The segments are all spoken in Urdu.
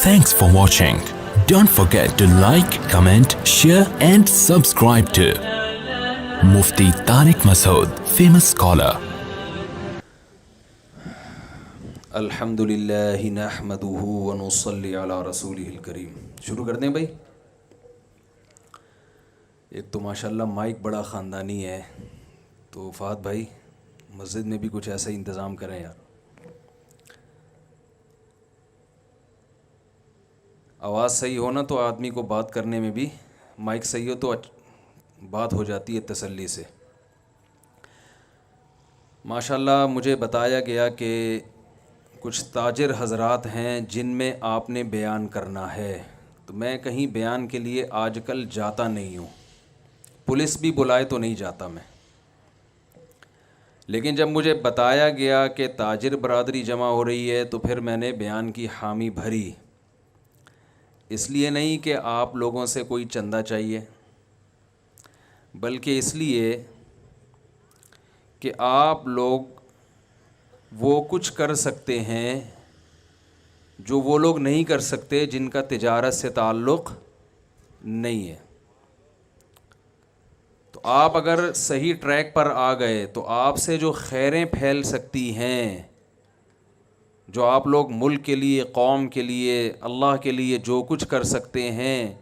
Thanks for watching. Don't forget to like, comment, share and subscribe to Mufti Tariq Masood, famous scholar. الحمدللہ نحمدہ ونصلی علی رسولہ الکریم. شروع کر دیں بھائی. ایک تو ماشاءاللہ مائک بڑا خاندانی ہے، تو فہد بھائی مسجد میں بھی کچھ ایسا ہی انتظام کریں یار. آواز صحیح ہو نا تو آدمی کو بات کرنے میں بھی، مائک صحیح ہو تو بات ہو جاتی ہے تسلی سے. ماشاءاللہ مجھے بتایا گیا کہ کچھ تاجر حضرات ہیں جن میں آپ نے بیان کرنا ہے، تو میں کہیں بیان کے لیے آج کل جاتا نہیں ہوں. پولیس بھی بلائے تو نہیں جاتا میں. لیکن جب مجھے بتایا گیا کہ تاجر برادری جمع ہو رہی ہے تو پھر میں نے بیان کی حامی بھری. اس لیے نہیں کہ آپ لوگوں سے کوئی چندہ چاہیے، بلکہ اس لیے کہ آپ لوگ وہ کچھ کر سکتے ہیں جو وہ لوگ نہیں کر سکتے جن کا تجارت سے تعلق نہیں ہے. تو آپ اگر صحیح ٹریک پر آ گئے تو آپ سے جو خیریں پھیل سکتی ہیں، جو آپ لوگ ملک کے لیے، قوم کے لیے، اللہ کے لیے جو کچھ کر سکتے ہیں،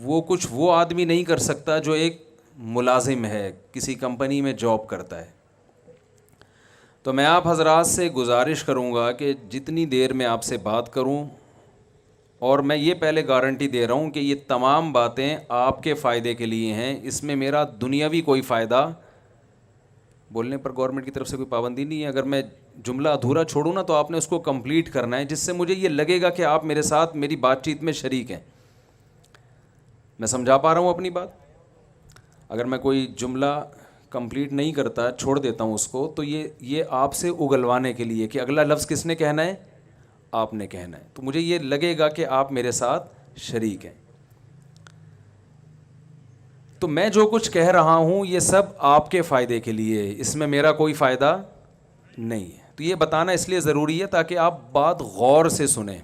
وہ کچھ وہ آدمی نہیں کر سکتا جو ایک ملازم ہے، کسی کمپنی میں جاب کرتا ہے. تو میں آپ حضرات سے گزارش کروں گا کہ جتنی دیر میں آپ سے بات کروں، اور میں یہ پہلے گارنٹی دے رہا ہوں کہ یہ تمام باتیں آپ کے فائدے کے لیے ہیں، اس میں میرا دنیاوی کوئی فائدہ، بولنے پر گورنمنٹ کی طرف سے کوئی پابندی نہیں ہے. اگر میں جملہ ادھورا چھوڑوں نا تو آپ نے اس کو کمپلیٹ کرنا ہے، جس سے مجھے یہ لگے گا کہ آپ میرے ساتھ میری بات چیت میں شریک ہیں. میں سمجھا پا رہا ہوں اپنی بات؟ اگر میں کوئی جملہ کمپلیٹ نہیں کرتا، چھوڑ دیتا ہوں اس کو، تو یہ آپ سے اگلوانے کے لیے کہ اگلا لفظ کس نے کہنا ہے، آپ نے کہنا ہے. تو مجھے یہ لگے گا کہ آپ میرے ساتھ شریک ہیں. تو میں جو کچھ کہہ رہا ہوں یہ سب آپ کے فائدے کے لیے، اس میں میرا کوئی فائدہ نہیں ہے. تو یہ بتانا اس لیے ضروری ہے تاکہ آپ بات غور سے سنیں.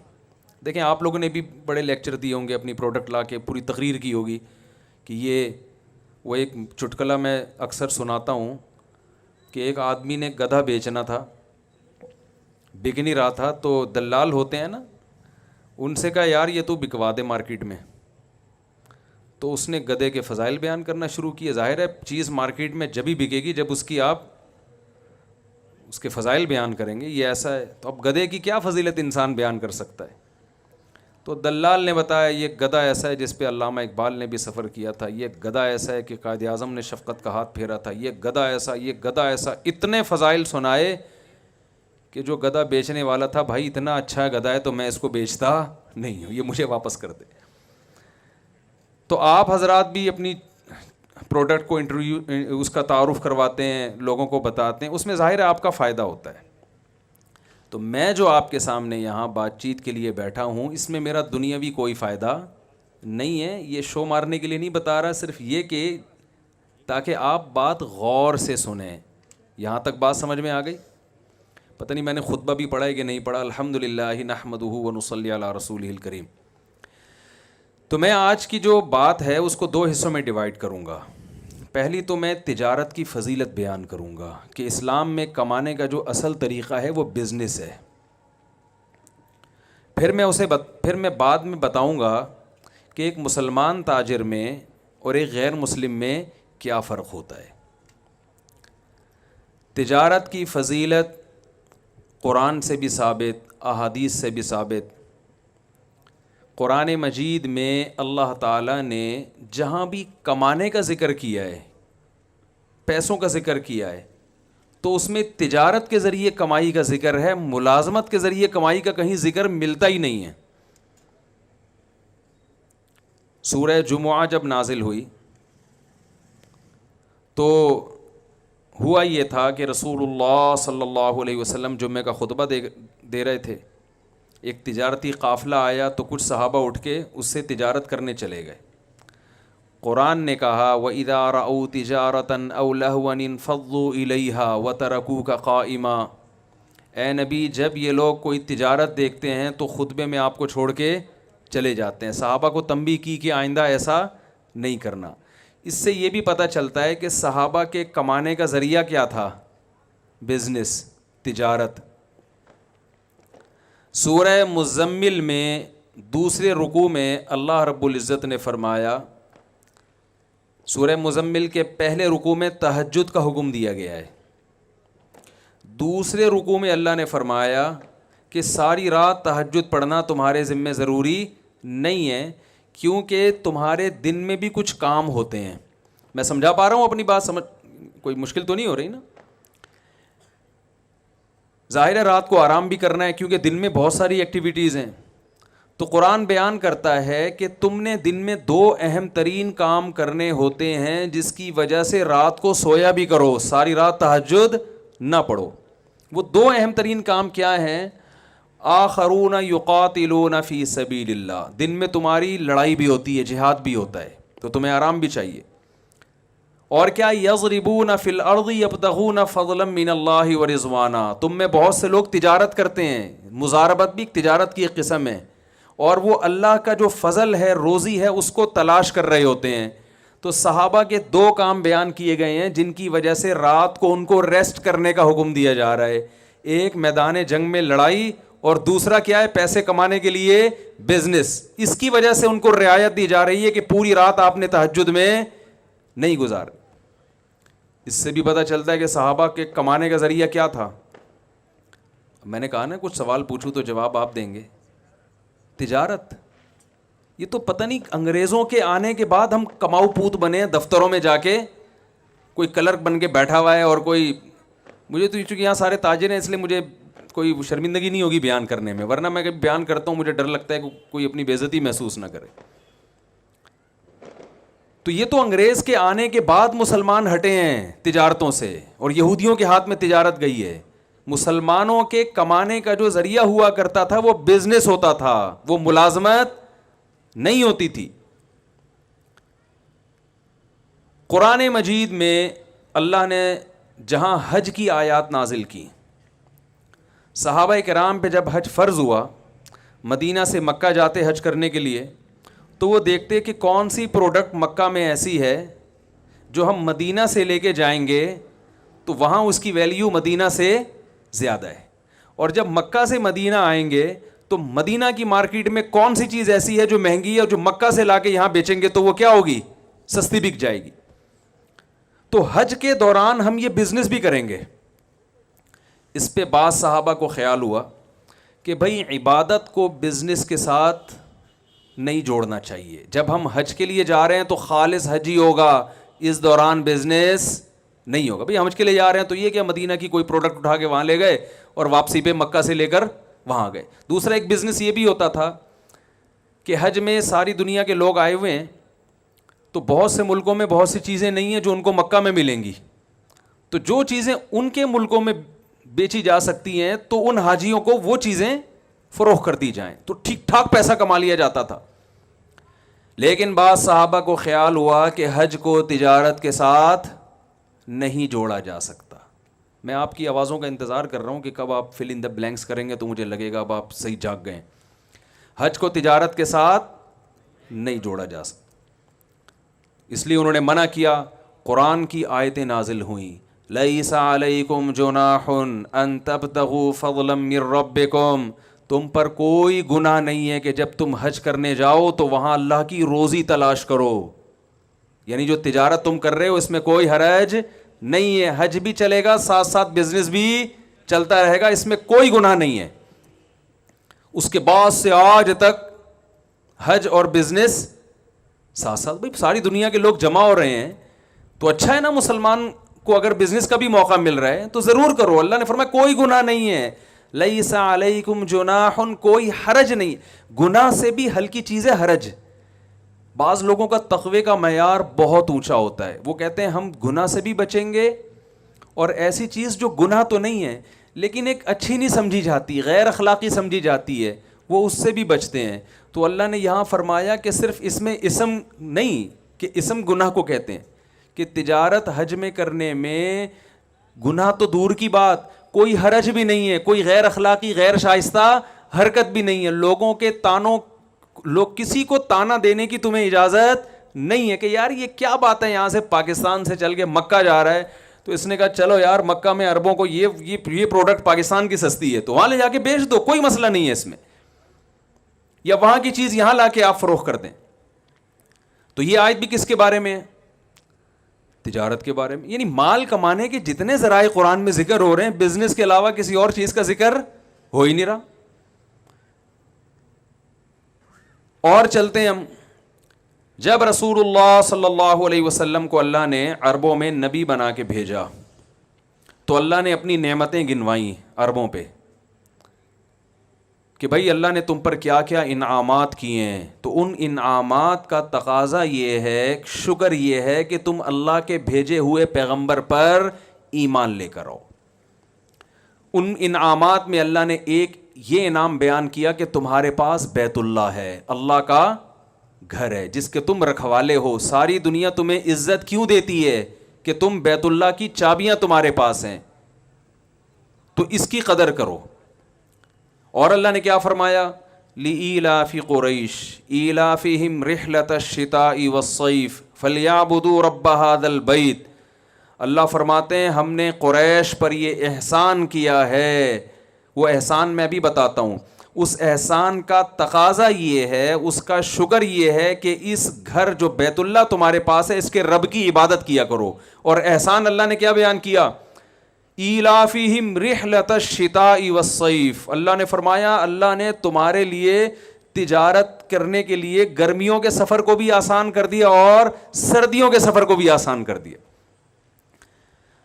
دیکھیں آپ لوگوں نے بھی بڑے لیکچر دیے ہوں گے، اپنی پروڈکٹ لا کے پوری تقریر کی ہوگی کہ یہ وہ ایک چٹکلا میں اکثر سناتا ہوں کہ ایک آدمی نے گدھا بیچنا تھا، بک نہیں رہا تھا، تو دلال ہوتے ہیں نا، ان سے کہا یار یہ تو بکوا دے مارکیٹ میں. تو اس نے گدھے کے فضائل بیان کرنا شروع کیے. ظاہر ہے چیز مارکیٹ میں جبھی بکے گی جب اس کی آپ اس کے فضائل بیان کریں گے. یہ ایسا ہے، تو اب گدھے کی کیا فضیلت انسان بیان کر سکتا ہے؟ تو دلال نے بتایا یہ گدھا ایسا ہے جس پہ علامہ اقبال نے بھی سفر کیا تھا، یہ گدھا ایسا ہے کہ قائد اعظم نے شفقت کا ہاتھ پھیرا تھا، یہ گدھا ایسا، یہ گدھا ایسا. اتنے فضائل سنائے کہ جو گدھا بیچنے والا تھا، بھائی اتنا اچھا گدھا ہے تو میں اس کو بیچتا نہیں ہوں، یہ مجھے واپس کر دے. تو آپ حضرات بھی اپنی پروڈکٹ کو انٹرویو، اس کا تعارف کرواتے ہیں، لوگوں کو بتاتے ہیں، اس میں ظاہر ہے آپ کا فائدہ ہوتا ہے. تو میں جو آپ کے سامنے یہاں بات چیت کے لیے بیٹھا ہوں، اس میں میرا دنیاوی کوئی فائدہ نہیں ہے. یہ شو مارنے کے لیے نہیں بتا رہا، صرف یہ کہ تاکہ آپ بات غور سے سنیں. یہاں تک بات سمجھ میں آ گئی؟ پتہ نہیں میں نے خطبہ بھی پڑھا ہے کہ نہیں پڑھا. الحمدللہ نحمدہ ونصلی علی رسولہ الکریم. تو میں آج کی جو بات ہے اس کو دو حصوں میں ڈیوائیڈ کروں گا. پہلی تو میں تجارت کی فضیلت بیان کروں گا کہ اسلام میں کمانے کا جو اصل طریقہ ہے وہ بزنس ہے. پھر میں بعد میں بتاؤں گا کہ ایک مسلمان تاجر میں اور ایک غیر مسلم میں کیا فرق ہوتا ہے. تجارت کی فضیلت قرآن سے بھی ثابت، احادیث سے بھی ثابت. قرآن مجید میں اللہ تعالیٰ نے جہاں بھی کمانے کا ذکر کیا ہے، پیسوں کا ذکر کیا ہے، تو اس میں تجارت کے ذریعے کمائی کا ذکر ہے. ملازمت کے ذریعے کمائی کا کہیں ذکر ملتا ہی نہیں ہے. سورہ جمعہ جب نازل ہوئی تو ہوا یہ تھا کہ رسول اللہ صلی اللہ علیہ وسلم جمعہ کا خطبہ دے رہے تھے. ایک تجارتی قافلہ آیا تو کچھ صحابہ اٹھ کے اس سے تجارت کرنے چلے گئے. قرآن نے کہا وَإِذَا رَأَوْا تِجَارَةً أَوْ لَهْوًا انفَضُّوا إِلَيْهَا وَتَرَكُوكَ قَائِمًا. اے نبی جب یہ لوگ کوئی تجارت دیکھتے ہیں تو خطبے میں آپ کو چھوڑ کے چلے جاتے ہیں. صحابہ کو تنبیہ کی کہ آئندہ ایسا نہیں کرنا. اس سے یہ بھی پتہ چلتا ہے کہ صحابہ کے کمانے کا ذریعہ کیا تھا؟ بزنس، تجارت. سورہ مزمل میں دوسرے رکوع میں اللہ رب العزت نے فرمایا، سورہ مزمل کے پہلے رکوع میں تہجد کا حکم دیا گیا ہے. دوسرے رکوع میں اللہ نے فرمایا کہ ساری رات تہجد پڑھنا تمہارے ذمہ ضروری نہیں ہے، کیونکہ تمہارے دن میں بھی کچھ کام ہوتے ہیں. میں سمجھا پا رہا ہوں اپنی بات؟ سمجھ کوئی مشکل تو نہیں ہو رہی نا؟ ظاہر ہے رات کو آرام بھی کرنا ہے کیونکہ دن میں بہت ساری ایکٹیویٹیز ہیں. تو قرآن بیان کرتا ہے کہ تم نے دن میں 2 اہم ترین کام کرنے ہوتے ہیں جس کی وجہ سے رات کو سویا بھی کرو، ساری رات تہجد نہ پڑھو. وہ 2 اہم ترین کام کیا ہیں؟ آخرون یقاتلون فی سبیل اللہ، دن میں تمہاری لڑائی بھی ہوتی ہے، جہاد بھی ہوتا ہے، تو تمہیں آرام بھی چاہیے. اور کیا؟ یضربون فی الارض یبتغون فضلا من اللہ ورضوانا، تم میں بہت سے لوگ تجارت کرتے ہیں، مزاربت بھی تجارت کی ایک قسم ہے، اور وہ اللہ کا جو فضل ہے، روزی ہے، اس کو تلاش کر رہے ہوتے ہیں. تو صحابہ کے 2 کام بیان کیے گئے ہیں جن کی وجہ سے رات کو ان کو ریسٹ کرنے کا حکم دیا جا رہا ہے. ایک میدان جنگ میں لڑائی، اور دوسرا کیا ہے؟ پیسے کمانے کے لیے بزنس. اس کی وجہ سے ان کو رعایت دی جا رہی ہے کہ پوری رات آپ نے تہجد میں نہیں گزار. اس سے بھی پتہ چلتا ہے کہ صحابہ کے کمانے کا ذریعہ کیا تھا. میں نے کہا نا کچھ سوال پوچھوں تو جواب آپ دیں گے. تجارت. یہ تو پتہ نہیں انگریزوں کے آنے کے بعد ہم کماؤ پوت بنے ہیں، دفتروں میں جا کے کوئی کلرک بن کے بیٹھا ہوا ہے، اور کوئی مجھے تو چونکہ یہاں سارے تاجر ہیں اس لیے مجھے کوئی شرمندگی نہیں ہوگی بیان کرنے میں، ورنہ میں کبھی بیان کرتا ہوں مجھے ڈر لگتا ہے کہ کوئی اپنی بے عزتی محسوس نہ کرے. تو یہ تو انگریز کے آنے کے بعد مسلمان ہٹے ہیں تجارتوں سے، اور یہودیوں کے ہاتھ میں تجارت گئی ہے. مسلمانوں کے کمانے کا جو ذریعہ ہوا کرتا تھا وہ بزنس ہوتا تھا، وہ ملازمت نہیں ہوتی تھی. قرآن مجید میں اللہ نے جہاں حج کی آیات نازل کی، صحابہ کرام پہ جب حج فرض ہوا، مدینہ سے مکہ جاتے حج کرنے کے لیے، تو وہ دیکھتے کہ کون سی پروڈکٹ مکہ میں ایسی ہے جو ہم مدینہ سے لے کے جائیں گے تو وہاں اس کی ویلیو مدینہ سے زیادہ ہے، اور جب مکہ سے مدینہ آئیں گے تو مدینہ کی مارکیٹ میں کون سی چیز ایسی ہے جو مہنگی ہے اور جو مکہ سے لا کے یہاں بیچیں گے تو وہ کیا ہوگی؟ سستی بک جائے گی. تو حج کے دوران ہم یہ بزنس بھی کریں گے. اس پہ بعض صحابہ کو خیال ہوا کہ بھائی عبادت کو بزنس کے ساتھ نہیں جوڑنا چاہیے. جب ہم حج کے لیے جا رہے ہیں تو خالص حج ہی ہوگا، اس دوران بزنس نہیں ہوگا. بھائی ہم حج کے لیے جا رہے ہیں تو یہ کیا مدینہ کی کوئی پروڈکٹ اٹھا کے وہاں لے گئے اور واپسی پہ مکہ سے لے کر وہاں گئے. دوسرا ایک بزنس یہ بھی ہوتا تھا کہ حج میں ساری دنیا کے لوگ آئے ہوئے ہیں، تو بہت سے ملکوں میں بہت سی چیزیں نہیں ہیں جو ان کو مکہ میں ملیں گی، تو جو چیزیں ان کے ملکوں میں بیچی جا سکتی ہیں تو ان حاجیوں کو وہ چیزیں فروخت کر دی جائیں، تو ٹھیک ٹھاک پیسہ کما لیا جاتا تھا. لیکن بعض صحابہ کو خیال ہوا کہ حج کو تجارت کے ساتھ نہیں جوڑا جا سکتا. میں آپ کی آوازوں کا انتظار کر رہا ہوں کہ کب آپ فل ان دا بلینکس کریں گے تو مجھے لگے گا اب آپ صحیح جاگ گئے. حج کو تجارت کے ساتھ نہیں جوڑا جا سکتا، اس لیے انہوں نے منع کیا. قرآن کی آیتیں نازل ہوئیں، لیس علیکم جناح ان تبتغوا فضلا من ربکم، تم پر کوئی گناہ نہیں ہے کہ جب تم حج کرنے جاؤ تو وہاں اللہ کی روزی تلاش کرو. یعنی جو تجارت تم کر رہے ہو اس میں کوئی حرج نہیں ہے، حج بھی چلے گا ساتھ ساتھ بزنس بھی چلتا رہے گا، اس میں کوئی گناہ نہیں ہے. اس کے بعد سے آج تک حج اور بزنس ساتھ ساتھ. بھائی ساری دنیا کے لوگ جمع ہو رہے ہیں تو اچھا ہے نا، مسلمان کو اگر بزنس کا بھی موقع مل رہا ہے تو ضرور کرو. اللہ نے فرمایا کوئی گناہ نہیں ہے، لیس علیکم جناح، کوئی حرج نہیں. گناہ سے بھی ہلکی چیز ہے حرج. بعض لوگوں کا تقوی کا معیار بہت اونچا ہوتا ہے، وہ کہتے ہیں ہم گناہ سے بھی بچیں گے، اور ایسی چیز جو گناہ تو نہیں ہے لیکن ایک اچھی نہیں سمجھی جاتی، غیر اخلاقی سمجھی جاتی ہے، وہ اس سے بھی بچتے ہیں. تو اللہ نے یہاں فرمایا کہ صرف اس میں اسم نہیں کہ اسم گناہ کو کہتے ہیں، کہ تجارت حج میں کرنے میں گناہ تو دور کی بات، کوئی حرج بھی نہیں ہے, کوئی غیر اخلاقی غیر شائستہ حرکت بھی نہیں ہے. لوگوں کے تانوں, کسی کو تانا دینے کی تمہیں اجازت نہیں ہے کہ یار یہ کیا بات ہے, یہاں سے پاکستان سے چل کے مکہ جا رہا ہے, تو اس نے کہا چلو یار مکہ میں عربوں کو یہ پروڈکٹ پاکستان کی سستی ہے تو وہاں لے جا کے بیچ دو, کوئی مسئلہ نہیں ہے اس میں, یا وہاں کی چیز یہاں لا کے آپ فروخت کر دیں. تو یہ آیت بھی کس کے بارے میں ہے؟ تجارت کے بارے میں. یعنی مال کمانے کے جتنے ذرائع قرآن میں ذکر ہو رہے ہیں, بزنس کے علاوہ کسی اور چیز کا ذکر ہو ہی نہیں رہا. اور چلتے ہیں ہم. جب رسول اللہ صلی اللہ علیہ وسلم کو اللہ نے عربوں میں نبی بنا کے بھیجا تو اللہ نے اپنی نعمتیں گنوائیں عربوں پہ کہ بھائی اللہ نے تم پر کیا کیا انعامات کیے ہیں. تو ان انعامات کا تقاضا یہ ہے, شکر یہ ہے کہ تم اللہ کے بھیجے ہوئے پیغمبر پر ایمان لے کر آؤ. ان انعامات میں اللہ نے ایک یہ انعام بیان کیا کہ تمہارے پاس بیت اللہ ہے, اللہ کا گھر ہے جس کے تم رکھوالے ہو. ساری دنیا تمہیں عزت کیوں دیتی ہے کہ تم بیت اللہ کی چابیاں تمہارے پاس ہیں, تو اس کی قدر کرو. اور اللہ نے کیا فرمایا, لِإِيلَافِ قُرَيْشٍ إِيلَافِهِمْ رِحْلَةَ الشِّتَاءِ وَالصَّيْفِ فَلْيَعْبُدُوا رَبَّ هَذَا الْبَيْتِ. اللہ فرماتے ہیں ہم نے قریش پر یہ احسان کیا ہے. وہ احسان میں بھی بتاتا ہوں. اس احسان کا تقاضا یہ ہے, اس کا شکر یہ ہے کہ اس گھر جو بیت اللہ تمہارے پاس ہے اس کے رب کی عبادت کیا کرو. اور احسان اللہ نے کیا بیان کیا, ایلافہم رحلۃ الشتاء والصیف. اللہ نے فرمایا اللہ نے تمہارے لیے تجارت کرنے کے لیے گرمیوں کے سفر کو بھی آسان کر دیا اور سردیوں کے سفر کو بھی آسان کر دیا.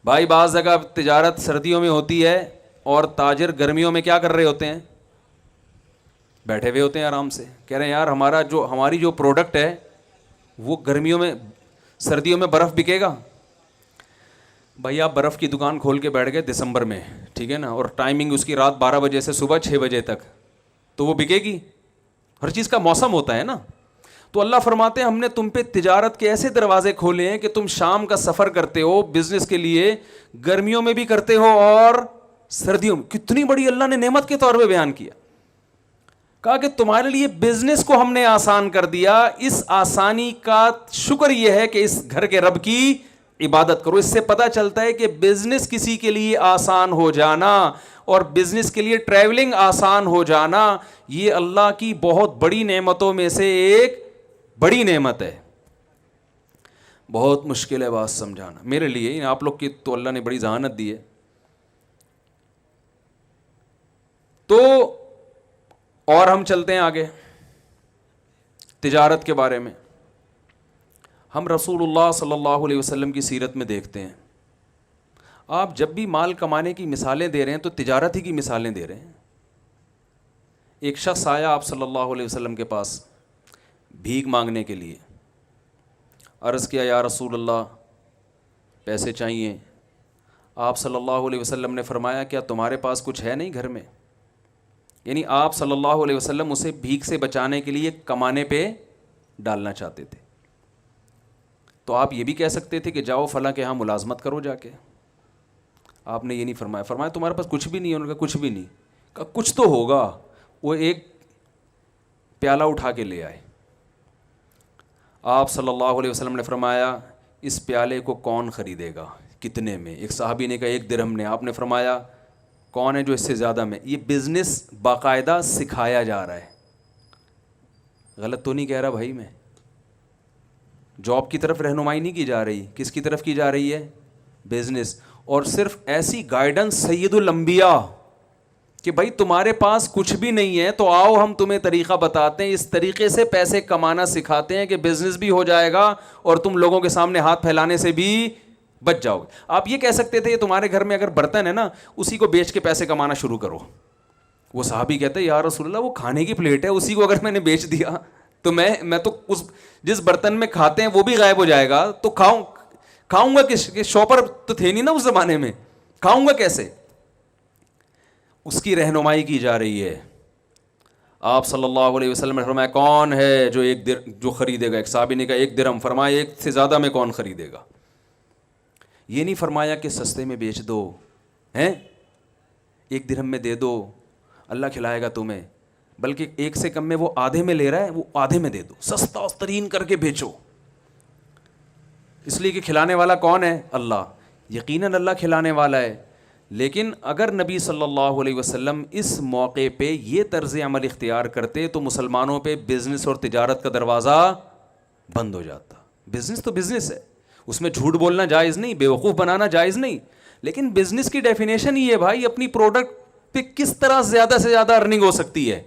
بھائی بعض جگہ تجارت سردیوں میں ہوتی ہے اور تاجر گرمیوں میں کیا کر رہے ہوتے ہیں, بیٹھے ہوئے ہوتے ہیں آرام سے, کہہ رہے ہیں یار ہماری جو پروڈکٹ ہے وہ گرمیوں میں سردیوں میں برف بکے گا. بھائی آپ برف کی دکان کھول کے بیٹھ گئے دسمبر میں, ٹھیک ہے نا, اور ٹائمنگ اس کی رات 12 بجے سے صبح 6 بجے تک, تو وہ بکے گی؟ ہر چیز کا موسم ہوتا ہے نا. تو اللہ فرماتے ہیں ہم نے تم پہ تجارت کے ایسے دروازے کھولے ہیں کہ تم شام کا سفر کرتے ہو بزنس کے لیے, گرمیوں میں بھی کرتے ہو اور سردیوں میں. کتنی بڑی اللہ نے نعمت کے طور پہ بیان کیا. کہا کہ تمہارے لیے بزنس کو ہم نے آسان کر دیا. اس آسانی کا شکر یہ ہے کہ اس گھر کے رب کی عبادت کرو. اس سے پتہ چلتا ہے کہ بزنس کسی کے لیے آسان ہو جانا اور بزنس کے لیے ٹریولنگ آسان ہو جانا یہ اللہ کی بہت بڑی نعمتوں میں سے ایک بڑی نعمت ہے. بہت مشکل ہے بات سمجھانا میرے لیے, آپ لوگ کی تو اللہ نے بڑی ذہانت دی ہے. تو اور ہم چلتے ہیں آگے تجارت کے بارے میں. ہم رسول اللہ صلی اللہ علیہ وسلم کی سیرت میں دیکھتے ہیں, آپ جب بھی مال کمانے کی مثالیں دے رہے ہیں تو تجارت ہی کی مثالیں دے رہے ہیں. ایک شخص آیا آپ صلی اللہ علیہ وسلم کے پاس بھیک مانگنے کے لیے, عرض کیا یا رسول اللہ پیسے چاہیے. آپ صلی اللہ علیہ وسلم نے فرمایا کیا تمہارے پاس کچھ ہے نہیں گھر میں؟ یعنی آپ صلی اللہ علیہ وسلم اسے بھیک سے بچانے کے لیے کمانے پہ ڈالنا چاہتے تھے. تو آپ یہ بھی کہہ سکتے تھے کہ جاؤ فلاں کے ہاں ملازمت کرو جا کے. آپ نے یہ نہیں فرمایا, فرمایا تمہارے پاس کچھ بھی نہیں ہے. انہوں نے کہا کچھ بھی نہیں. کہا کچھ تو ہوگا. وہ ایک پیالہ اٹھا کے لے آئے. آپ صلی اللہ علیہ وسلم نے فرمایا اس پیالے کو کون خریدے گا, کتنے میں؟ ایک صحابی نے کہا 1 درہم نے. آپ نے فرمایا کون ہے جو اس سے زیادہ میں؟ یہ بزنس باقاعدہ سکھایا جا رہا ہے. غلط تو نہیں کہہ رہا بھائی میں؟ جاب کی طرف رہنمائی نہیں کی جا رہی, کس کی طرف کی جا رہی ہے؟ بزنس. اور صرف ایسی گائیڈنس سید الانبیاء کہ بھائی تمہارے پاس کچھ بھی نہیں ہے تو آؤ ہم تمہیں طریقہ بتاتے ہیں, اس طریقے سے پیسے کمانا سکھاتے ہیں کہ بزنس بھی ہو جائے گا اور تم لوگوں کے سامنے ہاتھ پھیلانے سے بھی بچ جاؤ گے. آپ یہ کہہ سکتے تھے تمہارے گھر میں اگر برتن ہے نا اسی کو بیچ کے پیسے کمانا شروع کرو. وہ صحابی کہتے ہیں یا رسول اللہ وہ کھانے کی پلیٹ ہے, اسی کو اگر میں نے بیچ دیا تو میں تو اس جس برتن میں کھاتے ہیں وہ بھی غائب ہو جائے گا, تو کھاؤں گا کس؟ شاپر تو تھے نہیں نا اس زمانے میں, کھاؤں گا کیسے؟ اس کی رہنمائی کی جا رہی ہے. آپ صلی اللہ علیہ وسلم نے فرمایا کون ہے جو خریدے گا؟ ایک صحابی نے کہا 1 درہم. فرمایا 1 سے زیادہ میں کون خریدے گا؟ یہ نہیں فرمایا کہ سستے میں بیچ دو ہیں, 1 درہم میں دے دو, اللہ کھلائے گا تمہیں, بلکہ 1 سے کم میں وہ آدھے میں لے رہا ہے, وہ آدھے میں دے دو, سستا ترین کر کے بیچو, اس لیے کہ کھلانے والا کون ہے؟ اللہ. یقیناً اللہ کھلانے والا ہے, لیکن اگر نبی صلی اللہ علیہ وسلم اس موقع پہ یہ طرز عمل اختیار کرتے تو مسلمانوں پہ بزنس اور تجارت کا دروازہ بند ہو جاتا. بزنس تو بزنس ہے, اس میں جھوٹ بولنا جائز نہیں, بیوقوف بنانا جائز نہیں, لیکن بزنس کی ڈیفینیشن یہ ہے بھائی اپنی پروڈکٹ پہ کس طرح زیادہ سے زیادہ ارننگ ہو سکتی ہے,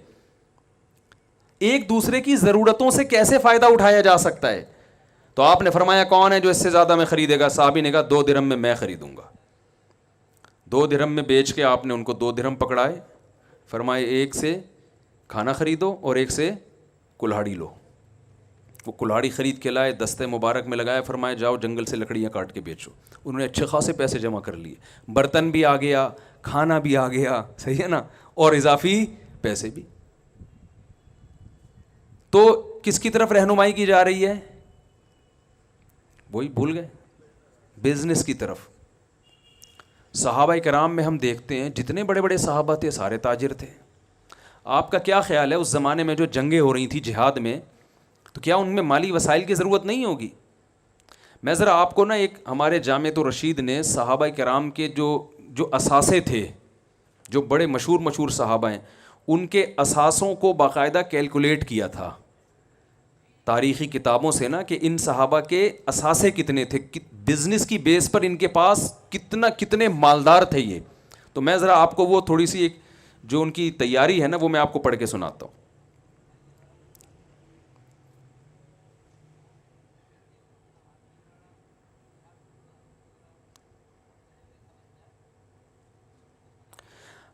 ایک دوسرے کی ضرورتوں سے کیسے فائدہ اٹھایا جا سکتا ہے. تو آپ نے فرمایا کون ہے جو اس سے زیادہ میں خریدے گا؟ صحابی نے کہا 2 درہم میں خریدوں گا. 2 درہم میں بیچ کے آپ نے ان کو 2 درہم پکڑائے, فرمائے 1 سے کھانا خریدو اور 1 سے کلہاڑی لو. وہ کلہاڑی خرید کے لائے, دستے مبارک میں لگایا, فرمایا جاؤ جنگل سے لکڑیاں کاٹ کے بیچو. انہوں نے اچھے خاصے پیسے جمع کر لیے, برتن بھی آ گیا, کھانا بھی آ گیا, صحیح ہے نا, اور اضافی پیسے بھی. تو کس کی طرف رہنمائی کی جا رہی ہے؟ وہی بھول گئے, بزنس کی طرف. صحابہ کرام میں ہم دیکھتے ہیں جتنے بڑے بڑے صحابہ تھے سارے تاجر تھے. آپ کا کیا خیال ہے اس زمانے میں جو جنگیں ہو رہی تھیں جہاد میں, تو کیا ان میں مالی وسائل کی ضرورت نہیں ہوگی؟ میں ذرا آپ کو نا ایک ہمارے جامعۃ الرشید نے صحابہ کرام کے جو اثاثے تھے, جو بڑے مشہور صحابہ ہیں, ان کے اثاثوں کو باقاعدہ کیلکولیٹ کیا تھا تاریخی کتابوں سے نا, کہ ان صحابہ کے اثاثے کتنے تھے, بزنس کی بیس پر ان کے پاس کتنے مالدار تھے یہ. تو میں ذرا آپ کو وہ تھوڑی سی ایک جو ان کی تیاری ہے نا وہ میں آپ کو پڑھ کے سناتا ہوں.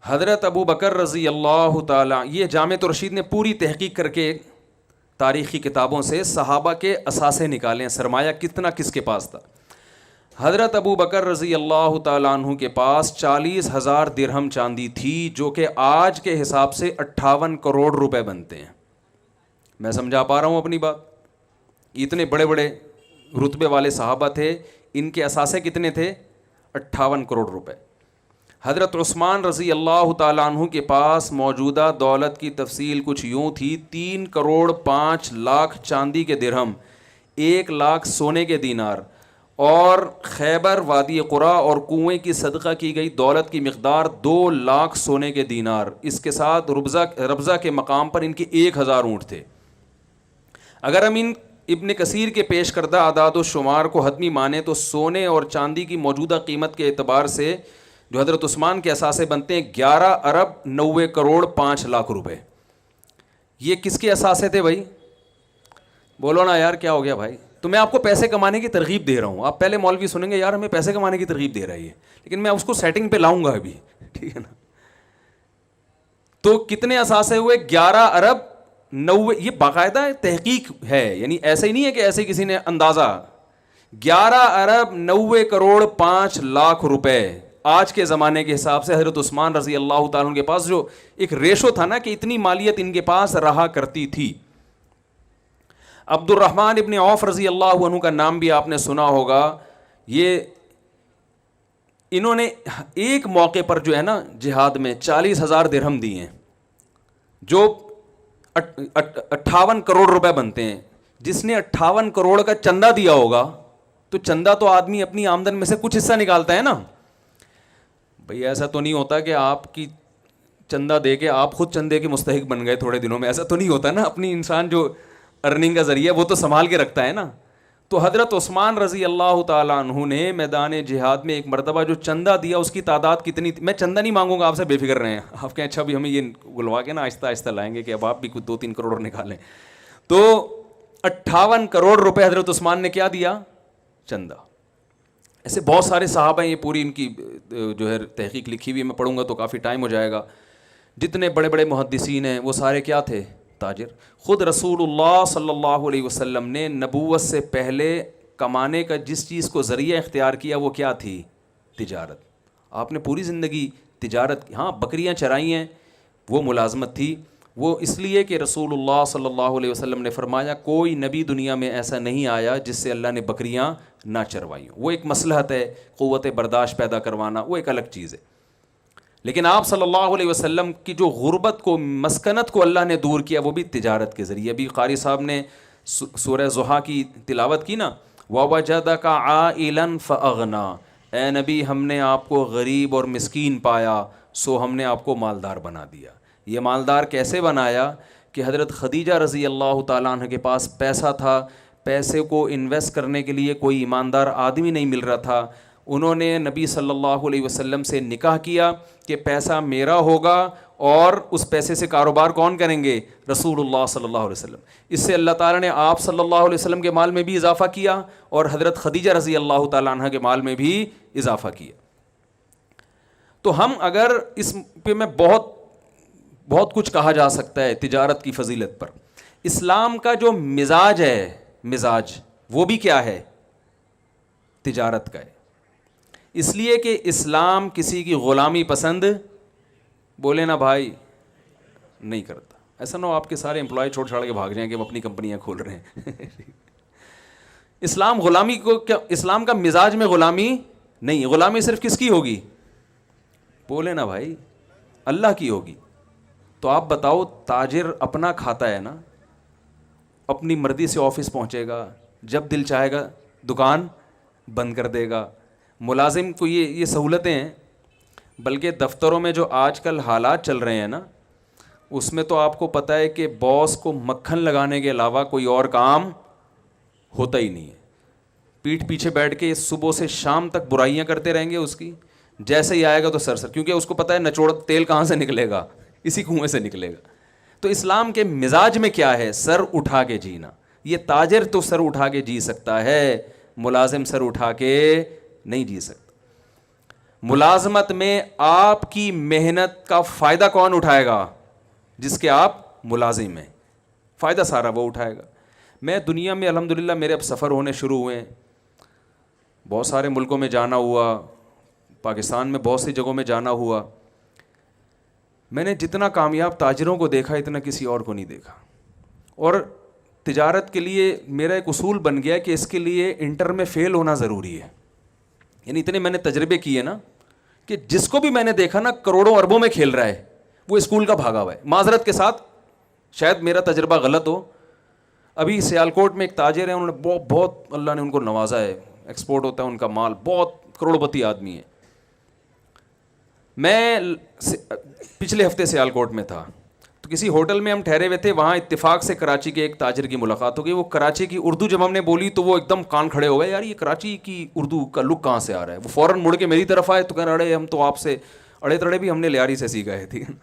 حضرت ابو بکر رضی اللہ تعالیٰ, یہ جامعۃ الرشید نے پوری تحقیق کر کے تاریخی کتابوں سے صحابہ کے اثاثے نکالے ہیں, سرمایہ کتنا کس کے پاس تھا. حضرت ابو بکر رضی اللہ تعالیٰ عنہ کے پاس 40,000 درہم چاندی تھی, جو کہ آج کے حساب سے 58 کروڑ روپے بنتے ہیں. میں سمجھا پا رہا ہوں اپنی بات؟ اتنے بڑے بڑے رتبے والے صحابہ تھے, ان کے اثاثے کتنے تھے؟ 58 کروڑ روپے. حضرت عثمان رضی اللہ تعالیٰ عنہ کے پاس موجودہ دولت کی تفصیل کچھ یوں تھی: 3 کروڑ 5 لاکھ چاندی کے درہم, 1 لاکھ سونے کے دینار, اور خیبر, وادی قرا اور کنویں کی صدقہ کی گئی دولت کی مقدار 2 لاکھ سونے کے دینار. اس کے ساتھ ربضہ کے مقام پر ان کے 1000 اونٹ تھے. اگر ہم ان ابن کثیر کے پیش کردہ اعداد و شمار کو حتمی مانیں تو سونے اور چاندی کی موجودہ قیمت کے اعتبار سے جو حضرت عثمان کے اثاثے بنتے ہیں 11 ارب 90 کروڑ 5 لاکھ روپے. یہ کس کے اثاثے تھے بھائی؟ بولو نا یار, کیا ہو گیا بھائی؟ تو میں آپ کو پیسے کمانے کی ترغیب دے رہا ہوں. آپ پہلے مولوی سنیں گے یار ہمیں پیسے کمانے کی ترغیب دے رہا ہے, لیکن میں اس کو سیٹنگ پہ لاؤں گا ابھی, ٹھیک ہے نا. تو کتنے اثاثے ہوئے؟ 11 ارب 90. یہ باقاعدہ تحقیق ہے, یعنی ایسا ہی نہیں ہے کہ ایسے کسی نے اندازہ. 11 ارب 90 کروڑ 5 لاکھ روپے آج کے زمانے کے حساب سے حضرت عثمان رضی اللہ تعالیٰ کے پاس جو ایک ریشو تھا نا کہ اتنی مالیت ان کے پاس رہا کرتی تھی. عبد الرحمن ابن عوف رضی اللہ عنہ کا نام بھی آپ نے سنا ہوگا. یہ انہوں نے ایک موقع پر جو ہے نا جہاد میں 40,000 درہم دیے ہیں, جو 58 کروڑ روپے بنتے ہیں. جس نے 58 کروڑ کا چندہ دیا ہوگا, تو چندہ تو آدمی اپنی آمدن میں سے کچھ حصہ نکالتا ہے نا بھئی. ایسا تو نہیں ہوتا کہ آپ کی چندہ دے کے آپ خود چندے کے مستحق بن گئے تھوڑے دنوں میں, ایسا تو نہیں ہوتا نا. اپنی انسان جو ارننگ کا ذریعہ وہ تو سنبھال کے رکھتا ہے نا. تو حضرت عثمان رضی اللہ تعالیٰ عنہ نے میدان جہاد میں ایک مرتبہ جو چندہ دیا اس کی تعداد کتنی تھی؟ میں چندہ نہیں مانگوں گا آپ سے, بے فکر رہیں. آپ کہیں اچھا بھی ہمیں یہ گلوا کے نا آہستہ آہستہ لائیں گے کہ اب آپ بھی کچھ 2-3 کروڑ نکالیں. تو 58 کروڑ روپے حضرت عثمان نے کیا دیا؟ چندہ. ایسے بہت سارے صحابہ ہیں, یہ پوری ان کی جو ہے تحقیق لکھی ہوئی, میں پڑھوں گا تو کافی ٹائم ہو جائے گا. جتنے بڑے بڑے محدثین ہیں وہ سارے کیا تھے؟ تاجر. خود رسول اللہ صلی اللہ علیہ وسلم نے نبوت سے پہلے کمانے کا جس چیز کو ذریعہ اختیار کیا وہ کیا تھی؟ تجارت. آپ نے پوری زندگی تجارت کی. ہاں بکریاں چرائی ہیں, وہ ملازمت تھی. وہ اس لیے کہ رسول اللہ صلی اللہ علیہ وسلم نے فرمایا کوئی نبی دنیا میں ایسا نہیں آیا جس سے اللہ نے بکریاں نہ چروائی ہوں. وہ ایک مصلحت ہے, قوت برداشت پیدا کروانا, وہ ایک الگ چیز ہے. لیکن آپ صلی اللہ علیہ وسلم کی جو غربت کو، مسکنت کو اللہ نے دور کیا وہ بھی تجارت کے ذریعے. ابھی قاری صاحب نے سورہ ضحیٰ کی تلاوت کی نا، وَوَجَدَكَ عَائِلًا فَأَغْنَا، اے نبی ہم نے آپ کو غریب اور مسکین پایا سو ہم نے آپ کو مالدار بنا دیا. یہ مالدار کیسے بنایا کہ حضرت خدیجہ رضی اللہ تعالیٰ عنہ کے پاس پیسہ تھا، پیسے کو انویسٹ کرنے کے لیے کوئی ایماندار آدمی نہیں مل رہا تھا. انہوں نے نبی صلی اللہ علیہ وسلم سے نکاح کیا کہ پیسہ میرا ہوگا اور اس پیسے سے کاروبار کون کریں گے؟ رسول اللہ صلی اللہ علیہ وسلم. اس سے اللہ تعالیٰ نے آپ صلی اللہ علیہ وسلم کے مال میں بھی اضافہ کیا اور حضرت خدیجہ رضی اللہ تعالیٰ عنہ کے مال میں بھی اضافہ کیا. تو ہم اگر اس پہ میں بہت کچھ کہا جا سکتا ہے تجارت کی فضیلت پر. اسلام کا جو مزاج ہے، مزاج وہ بھی کیا ہے؟ تجارت کا ہے. اس لیے کہ اسلام کسی کی غلامی پسند، بولے نا بھائی، نہیں کرتا. ایسا نہ ہو آپ کے سارے امپلائی چھوڑ چھاڑ کے بھاگ جائیں کہ وہ اپنی کمپنیاں کھول رہے ہیں. اسلام غلامی کو کیا، اسلام کا مزاج میں غلامی نہیں. غلامی صرف کس کی ہوگی؟ بولے نا بھائی، اللہ کی ہوگی. تو آپ بتاؤ، تاجر اپنا کھاتا ہے نا، اپنی مرضی سے آفس پہنچے گا، جب دل چاہے گا دکان بند کر دے گا. ملازم کو یہ سہولتیں ہیں. بلکہ دفتروں میں جو آج کل حالات چل رہے ہیں نا، اس میں تو آپ کو پتہ ہے کہ باس کو مکھن لگانے کے علاوہ کوئی اور کام ہوتا ہی نہیں ہے. پیٹھ پیچھے بیٹھ کے صبح سے شام تک برائیاں کرتے رہیں گے اس کی. جیسے ہی آئے گا تو سر کیونکہ اس کو پتہ ہے نچوڑ تیل کہاں سے نکلے گا، اسی کنویں سے نکلے گا. تو اسلام کے مزاج میں کیا ہے؟ سر اٹھا کے جینا. یہ تاجر تو سر اٹھا کے جی سکتا ہے، ملازم سر اٹھا کے نہیں جی سکتا. ملازمت میں آپ کی محنت کا فائدہ کون اٹھائے گا؟ جس کے آپ ملازم ہیں، فائدہ سارا وہ اٹھائے گا. میں دنیا میں الحمدللہ میرے اب سفر ہونے شروع ہوئے ہیں، بہت سارے ملکوں میں جانا ہوا، پاکستان میں بہت سی جگہوں میں جانا ہوا. میں نے جتنا کامیاب تاجروں کو دیکھا اتنا کسی اور کو نہیں دیکھا. اور تجارت کے لیے میرا ایک اصول بن گیا کہ اس کے لیے انٹر میں فیل ہونا ضروری ہے. یعنی اتنے میں نے تجربے کیے نا کہ جس کو بھی میں نے دیکھا نا کروڑوں اربوں میں کھیل رہا ہے، وہ اسکول کا بھاگا ہوا ہے. معذرت کے ساتھ شاید میرا تجربہ غلط ہو. ابھی سیالکوٹ میں ایک تاجر ہیں، انہوں نے بہت اللہ نے ان کو نوازا ہے، ایکسپورٹ ہوتا ہے ان کا مال، بہت کروڑ پتی آدمی ہے. میں پچھلے ہفتے سیالکوٹ میں تھا تو کسی ہوٹل میں ہم ٹھہرے ہوئے تھے، وہاں اتفاق سے کراچی کے ایک تاجر کی ملاقات ہو گئی. وہ کراچی کی اردو جب ہم نے بولی تو وہ ایک دم کان کھڑے ہو گئے، یار یہ کراچی کی اردو کا لک کہاں سے آ رہا ہے. وہ فوراً مڑ کے میری طرف آئے تو کہہ رہے ہم تو آپ سے اڑے تڑے بھی ہم نے لیاری سے سیکھا ہے، ٹھیک ہے،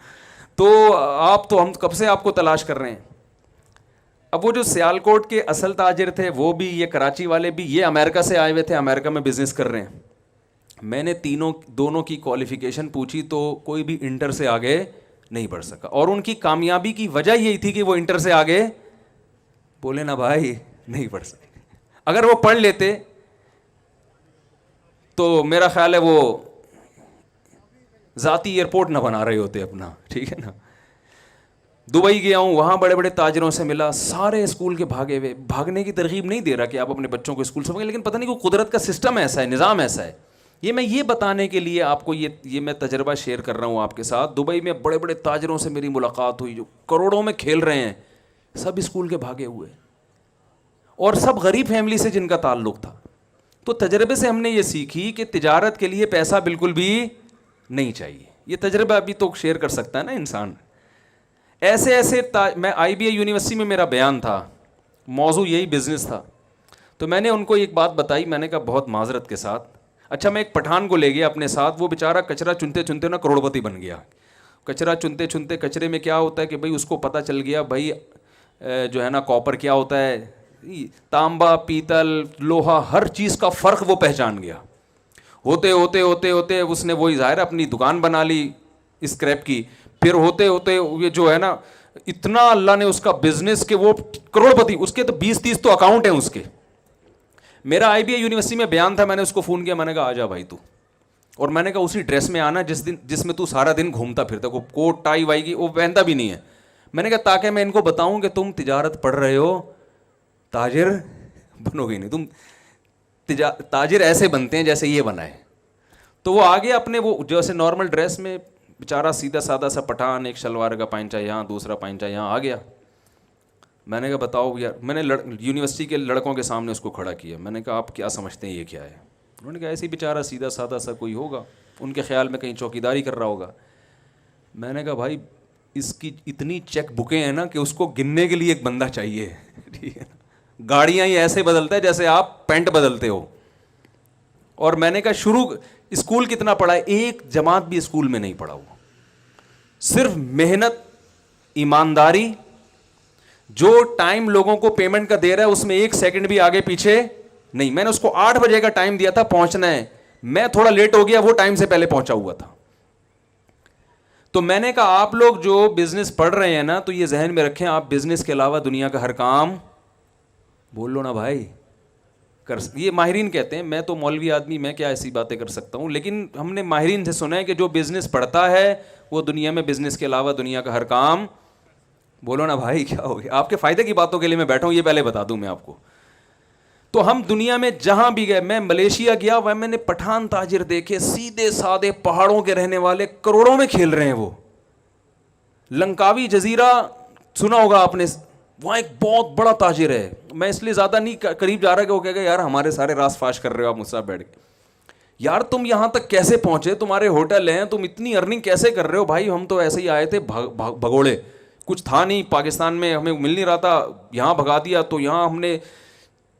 تو آپ تو ہم کب سے آپ کو تلاش کر رہے ہیں. اب وہ جو سیالکوٹ کے اصل تاجر تھے وہ بھی، یہ کراچی والے بھی، یہ امریکہ سے آئے ہوئے تھے، امریکہ میں بزنس کر رہے ہیں. میں نے دونوں کی کوالیفیکیشن پوچھی تو کوئی بھی انٹر سے آگے نہیں بڑھ سکا. اور ان کی کامیابی کی وجہ یہی تھی کہ وہ انٹر سے آگے، بولے نا بھائی، نہیں بڑھ سکے. اگر وہ پڑھ لیتے تو میرا خیال ہے وہ ذاتی ایئرپورٹ نہ بنا رہے ہوتے اپنا، ٹھیک ہے نا. دبئی گیا ہوں، وہاں بڑے بڑے تاجروں سے ملا، سارے اسکول کے بھاگے ہوئے. بھاگنے کی ترغیب نہیں دے رہا کہ آپ اپنے بچوں کو اسکول سے بھاگیں، لیکن پتہ نہیں کہ قدرت کا سسٹم ایسا ہے، نظام ایسا ہے. یہ بتانے کے لیے آپ کو یہ میں تجربہ شیئر کر رہا ہوں آپ کے ساتھ. دبئی میں بڑے بڑے تاجروں سے میری ملاقات ہوئی جو کروڑوں میں کھیل رہے ہیں، سب اسکول کے بھاگے ہوئے اور سب غریب فیملی سے جن کا تعلق تھا. تو تجربے سے ہم نے یہ سیکھی کہ تجارت کے لیے پیسہ بالکل بھی نہیں چاہیے. یہ تجربہ ابھی تو شیئر کر سکتا ہے نا انسان. ایسے میں IBA یونیورسٹی میں میرا بیان تھا، موضوع یہی بزنس تھا. تو میں نے ان کو ایک بات بتائی، میں نے کہا بہت معذرت کے ساتھ، اچھا میں ایک پٹھان کو لے گیا اپنے ساتھ، وہ بیچارہ کچرا چنتے چنتے نا کروڑ پتی بن گیا. کچرا چنتے چنتے، کچرے میں کیا ہوتا ہے کہ بھائی اس کو پتہ چل گیا بھائی جو ہے نا کاپر کیا ہوتا ہے، تانبا، پیتل، لوہا، ہر چیز کا فرق وہ پہچان گیا. ہوتے ہوتے ہوتے ہوتے اس نے وہی ظاہر اپنی دکان بنا لی اسکریپ کی. پھر ہوتے ہوتے یہ جو ہے نا اتنا اللہ نے اس کا بزنس کہ وہ کروڑ پتی، اس کے تو 20-30 تو اکاؤنٹ ہیں اس کے. میرا IBA یونیورسٹی میں بیان تھا، میں نے اس کو فون کیا، میں نے کہا آ جا بھائی تو. اور میں نے کہا اسی ڈریس میں آنا جس میں تو سارا دن گھومتا پھرتا، کو کوٹ ٹائی وائی کی وہ پہنتا بھی نہیں ہے. میں نے کہا تاکہ میں ان کو بتاؤں کہ تم تجارت پڑھ رہے ہو، تاجر بنو گے نہیں. تم تاجر ایسے بنتے ہیں جیسے یہ بنا ہے. تو وہ آگے اپنے وہ جیسے نارمل ڈریس میں بیچارہ سیدھا سادہ سا پٹھان، ایک شلوار کا پائنچہ یہاں، دوسرا پائنچہ یہاں آ گیا. میں نے کہا بتاؤ یار، میں نے یونیورسٹی کے لڑکوں کے سامنے اس کو کھڑا کیا. میں نے کہا آپ کیا سمجھتے ہیں یہ کیا ہے؟ انہوں نے کہا ایسے ہی بیچارہ سیدھا سادہ سا کوئی ہوگا، ان کے خیال میں کہیں چوکیداری کر رہا ہوگا. میں نے کہا بھائی اس کی اتنی چیک بکیں ہیں نا کہ اس کو گننے کے لیے ایک بندہ چاہیے. ٹھیک ہے نا، گاڑیاں ہی ایسے بدلتا ہے جیسے آپ پینٹ بدلتے ہو. اور میں نے کہا شروع اسکول کتنا پڑھا ہے؟ ایک جماعت بھی اسکول میں نہیں پڑھا ہوا. صرف محنت، ایمانداری، جو ٹائم لوگوں کو پیمنٹ کا دے رہا ہے اس میں ایک سیکنڈ بھی آگے پیچھے نہیں. میں نے اس کو 8 بجے کا ٹائم دیا تھا پہنچنا ہے، میں تھوڑا لیٹ ہو گیا، وہ ٹائم سے پہلے پہنچا ہوا تھا. تو میں نے کہا آپ لوگ جو بزنس پڑھ رہے ہیں نا، تو یہ ذہن میں رکھیں آپ بزنس کے علاوہ دنیا کا ہر کام، بول لو نا بھائی، یہ ماہرین کہتے ہیں. میں تو مولوی آدمی، میں کیا ایسی باتیں کر سکتا ہوں، لیکن ہم نے ماہرین سے سنا ہے کہ جو بزنس پڑھتا ہے وہ دنیا میں بزنس کے علاوہ دنیا کا ہر کام، بولو نا بھائی کیا ہو گیا؟ آپ کے فائدے کی باتوں کے لیے میں بیٹھا ہوں، یہ پہلے بتا دوں میں آپ کو. تو ہم دنیا میں جہاں بھی گئے، میں ملیشیا گیا، وہ میں نے پٹھان تاجر دیکھے، سیدھے سادے پہاڑوں کے رہنے والے، کروڑوں میں کھیل رہے ہیں. وہ لنکاوی جزیرہ سنا ہوگا آپ نے، وہاں ایک بہت بڑا تاجر ہے. میں اس لیے زیادہ نہیں قریب جا رہا کہ وہ کہے گا یار ہمارے سارے راز فاش کر رہے ہو آپ مجھ سے بیٹھ کے. یار تم یہاں تک کیسے پہنچے؟ تمہارے ہوٹل ہیں، تم اتنی ارننگ کیسے کر رہے ہو؟ بھائی ہم تو ایسے ہی آئے تھے بھگوڑے، کچھ تھا نہیں پاکستان میں، ہمیں مل نہیں رہا تھا، یہاں بھگا دیا. تو یہاں ہم نے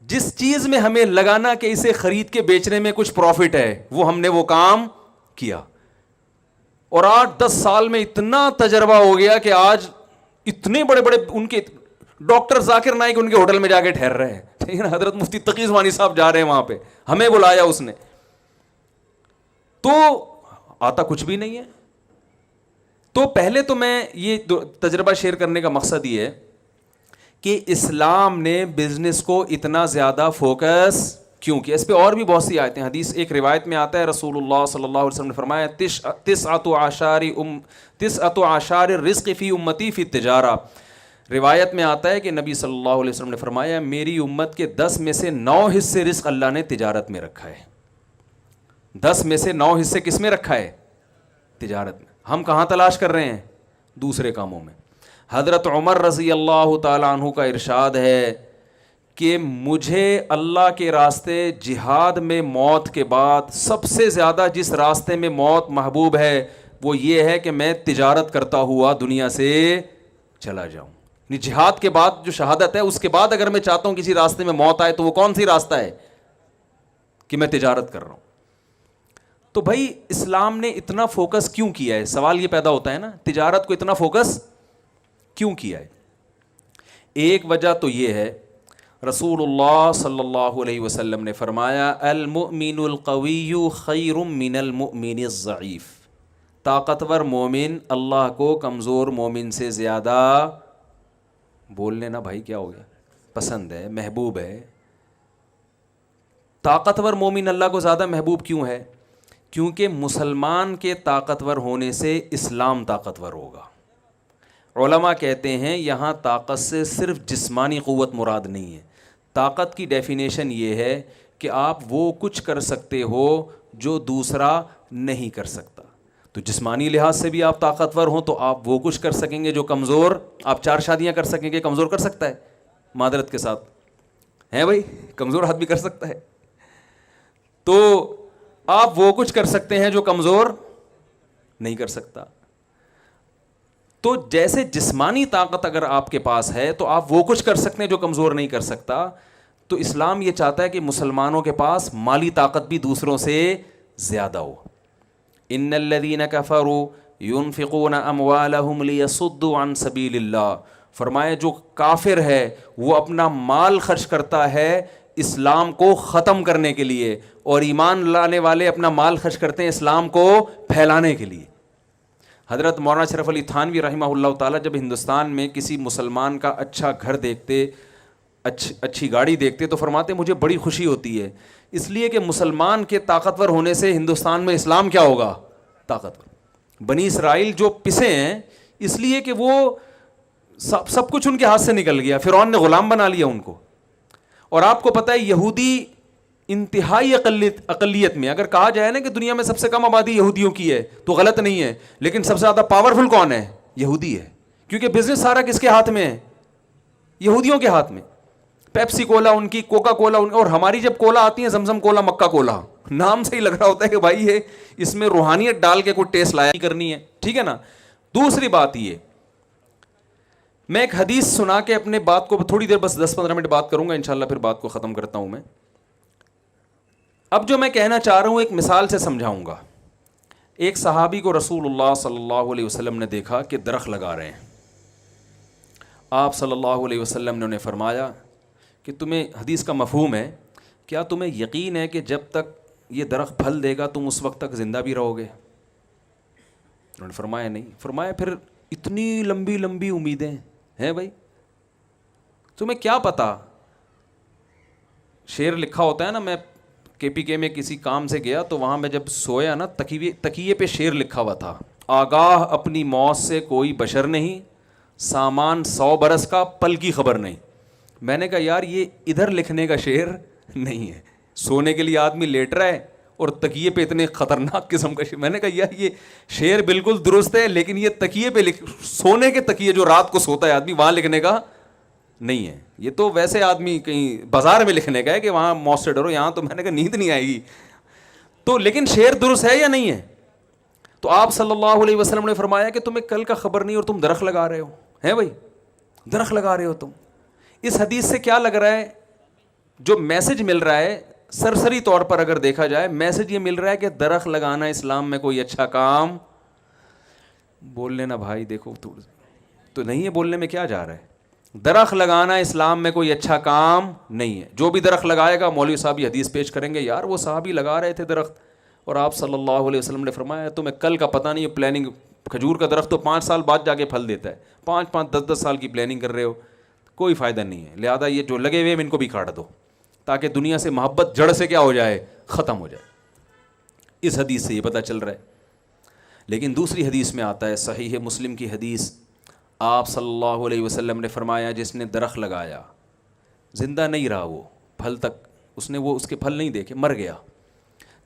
جس چیز میں ہمیں لگانا کہ اسے خرید کے بیچنے میں کچھ پروفٹ ہے، ہم نے وہ کام کیا. اور 8-10 سال میں اتنا تجربہ ہو گیا کہ آج اتنے بڑے بڑے ان کے ڈاکٹر ذاکر نائک ان کے ہوٹل میں جا کے ٹھہر رہے ہیں. ٹھیک ہے نا، حضرت مفتی تقی عثمانی صاحب جا رہے ہیں وہاں پہ، ہمیں بلایا اس نے. تو آتا کچھ بھی نہیں ہے. تو پہلے تو میں یہ تجربہ شیئر کرنے کا مقصد یہ ہے کہ اسلام نے بزنس کو اتنا زیادہ فوکس کیوں کیا. اس پہ اور بھی بہت سی آیتیں، حدیث ایک روایت میں آتا ہے رسول اللہ صلی اللہ علیہ وسلم نے فرمایا تسعۃ اعشار الرزق فی امتی فی التجارہ. روایت میں آتا ہے کہ نبی صلی اللہ علیہ وسلم نے فرمایا میری امت کے 10 میں سے 9 حصے رزق اللہ نے تجارت میں رکھا ہے. 10 میں سے 9 حصے کس میں رکھا ہے؟ تجارت میں. ہم کہاں تلاش کر رہے ہیں؟ دوسرے کاموں میں. حضرت عمر رضی اللہ تعالیٰ عنہ کا ارشاد ہے کہ مجھے اللہ کے راستے جہاد میں موت کے بعد سب سے زیادہ جس راستے میں موت محبوب ہے وہ یہ ہے کہ میں تجارت کرتا ہوا دنیا سے چلا جاؤں. جہاد کے بعد جو شہادت ہے اس کے بعد اگر میں چاہتا ہوں کسی راستے میں موت آئے تو وہ کون سی راستہ ہے؟ کہ میں تجارت کر رہا ہوں. تو بھائی اسلام نے اتنا فوکس کیوں کیا ہے؟ سوال یہ پیدا ہوتا ہے نا، تجارت کو اتنا فوکس کیوں کیا ہے؟ ایک وجہ تو یہ ہے، رسول اللہ صلی اللہ علیہ وسلم نے فرمایا المؤمن القوی خیر من المؤمن الضعیف. طاقتور مومن اللہ کو کمزور مومن سے زیادہ، بول لینا بھائی کیا ہو گیا، پسند ہے، محبوب ہے. طاقتور مومن اللہ کو زیادہ محبوب کیوں ہے؟ کیونکہ مسلمان کے طاقتور ہونے سے اسلام طاقتور ہوگا. علماء کہتے ہیں یہاں طاقت سے صرف جسمانی قوت مراد نہیں ہے. طاقت کی ڈیفینیشن یہ ہے کہ آپ وہ کچھ کر سکتے ہو جو دوسرا نہیں کر سکتا. تو جسمانی لحاظ سے بھی آپ طاقتور ہوں تو آپ وہ کچھ کر سکیں گے جو کمزور، آپ 4 شادیاں کر سکیں گے، کمزور کر سکتا ہے؟ معذرت کے ساتھ ہیں بھائی، کمزور آدمی کر سکتا ہے. تو آپ وہ کچھ کر سکتے ہیں جو کمزور نہیں کر سکتا. تو جیسے جسمانی طاقت اگر آپ کے پاس ہے تو آپ وہ کچھ کر سکتے ہیں جو کمزور نہیں کر سکتا. تو اسلام یہ چاہتا ہے کہ مسلمانوں کے پاس مالی طاقت بھی دوسروں سے زیادہ ہو. ان الذین کفروا ينفقون اموالهم ليصدوا عن سبیل اللہ. فرمایا جو کافر ہے وہ اپنا مال خرچ کرتا ہے اسلام کو ختم کرنے کے لیے، اور ایمان لانے والے اپنا مال خرچ کرتے ہیں اسلام کو پھیلانے کے لیے. حضرت مولانا اشرف علی تھانوی رحمہ اللہ تعالیٰ جب ہندوستان میں کسی مسلمان کا اچھا گھر دیکھتے، اچھی گاڑی دیکھتے تو فرماتے مجھے بڑی خوشی ہوتی ہے، اس لیے کہ مسلمان کے طاقتور ہونے سے ہندوستان میں اسلام کیا ہوگا؟ طاقتور. بنی اسرائیل جو پسے ہیں اس لیے کہ وہ سب کچھ ان کے ہاتھ سے نکل گیا، فرعون نے غلام بنا لیا ان کو. اور آپ کو پتہ ہے یہودی انتہائی اقلیت میں اگر کہا جائے نا کہ دنیا میں سب سے کم آبادی یہودیوں کی ہے تو غلط نہیں ہے, لیکن سب سے زیادہ پاورفل کون ہے؟ یہودی ہے, کیونکہ بزنس سارا کس کے ہاتھ میں ہے؟ یہودیوں کے ہاتھ میں. پیپسی کولا ان کی, کوکا کولا ان کی, اور ہماری جب کولا آتی ہے زمزم کولا, مکہ کولا, نام سے ہی لگ رہا ہوتا ہے کہ بھائی یہ اس میں روحانیت ڈال کے کوئی ٹیسٹ لایا کرنی ہے, ٹھیک ہے نا. دوسری بات یہ, میں ایک حدیث سنا کے اپنے بات کو تھوڑی دیر بس 10-15 منٹ بات کروں گا انشاءاللہ, پھر بات کو ختم کرتا ہوں میں. اب جو میں کہنا چاہ رہا ہوں ایک مثال سے سمجھاؤں گا. ایک صحابی کو رسول اللہ صلی اللہ علیہ وسلم نے دیکھا کہ درخت لگا رہے ہیں. آپ صلی اللہ علیہ وسلم نے انہیں فرمایا کہ تمہیں, حدیث کا مفہوم ہے, کیا تمہیں یقین ہے کہ جب تک یہ درخت پھل دے گا تم اس وقت تک زندہ بھی رہو گے؟ انہوں نے فرمایا نہیں. فرمایا پھر اتنی لمبی لمبی امیدیں ہیں بھائی, تمہیں کیا پتا. شعر لکھا ہوتا ہے نا, میں KPK میں کسی کام سے گیا تو وہاں میں جب سویا نا, تکیے پہ شعر لکھا ہوا تھا, آگاہ اپنی موت سے کوئی بشر نہیں, سامان 100 برس کا پل کی خبر نہیں. میں نے کہا یار یہ ادھر لکھنے کا شعر نہیں ہے, سونے کے لیے آدمی لیٹ رہا ہے اور تکیے پہ اتنے خطرناک قسم کا شعر. میں نے کہا یار یہ شعر بالکل درست ہے, لیکن یہ تکیے پہ سونے کے تکیے جو رات کو سوتا ہے آدمی, وہاں لکھنے کا نہیں ہے. یہ تو ویسے آدمی کہیں بازار میں لکھنے کا ہے کہ وہاں موت سے ڈرو, یہاں تو میں نے کہا نیند نہیں آئے گی. تو لیکن شعر درست ہے یا نہیں ہے؟ تو آپ صلی اللہ علیہ وسلم نے فرمایا کہ تمہیں کل کا خبر نہیں اور تم درخت لگا رہے ہو. ہے بھائی, درخت لگا رہے ہو تم. اس حدیث سے کیا لگ رہا ہے, جو میسج مل رہا ہے سرسری طور پر اگر دیکھا جائے, میسج یہ مل رہا ہے کہ درخت لگانا اسلام میں کوئی اچھا کام. بول لینا بھائی, دیکھو تو نہیں ہے, بولنے میں کیا جا رہا ہے. درخت لگانا اسلام میں کوئی اچھا کام نہیں ہے. جو بھی درخت لگائے گا, مولوی صاحب یہ حدیث پیش کریں گے, یار وہ صحابی لگا رہے تھے درخت اور آپ صلی اللہ علیہ وسلم نے فرمایا تمہیں کل کا پتہ نہیں, پلاننگ, کھجور کا درخت تو 5 سال بعد جا کے پھل دیتا ہے, 5-5 10-10 سال کی پلاننگ کر رہے ہو, کوئی فائدہ نہیں ہے. لہذا یہ جو لگے ہوئے ہیں ان کو بھی کاٹ دو تاکہ دنیا سے محبت جڑ سے کیا ہو جائے, ختم ہو جائے. اس حدیث سے یہ پتہ چل رہا ہے. لیکن دوسری حدیث میں آتا ہے, صحیح مسلم کی حدیث, آپ صلی اللہ علیہ وسلم نے فرمایا جس نے درخت لگایا زندہ نہیں رہا, وہ پھل تک اس نے وہ اس کے پھل نہیں دیکھے, مر گیا,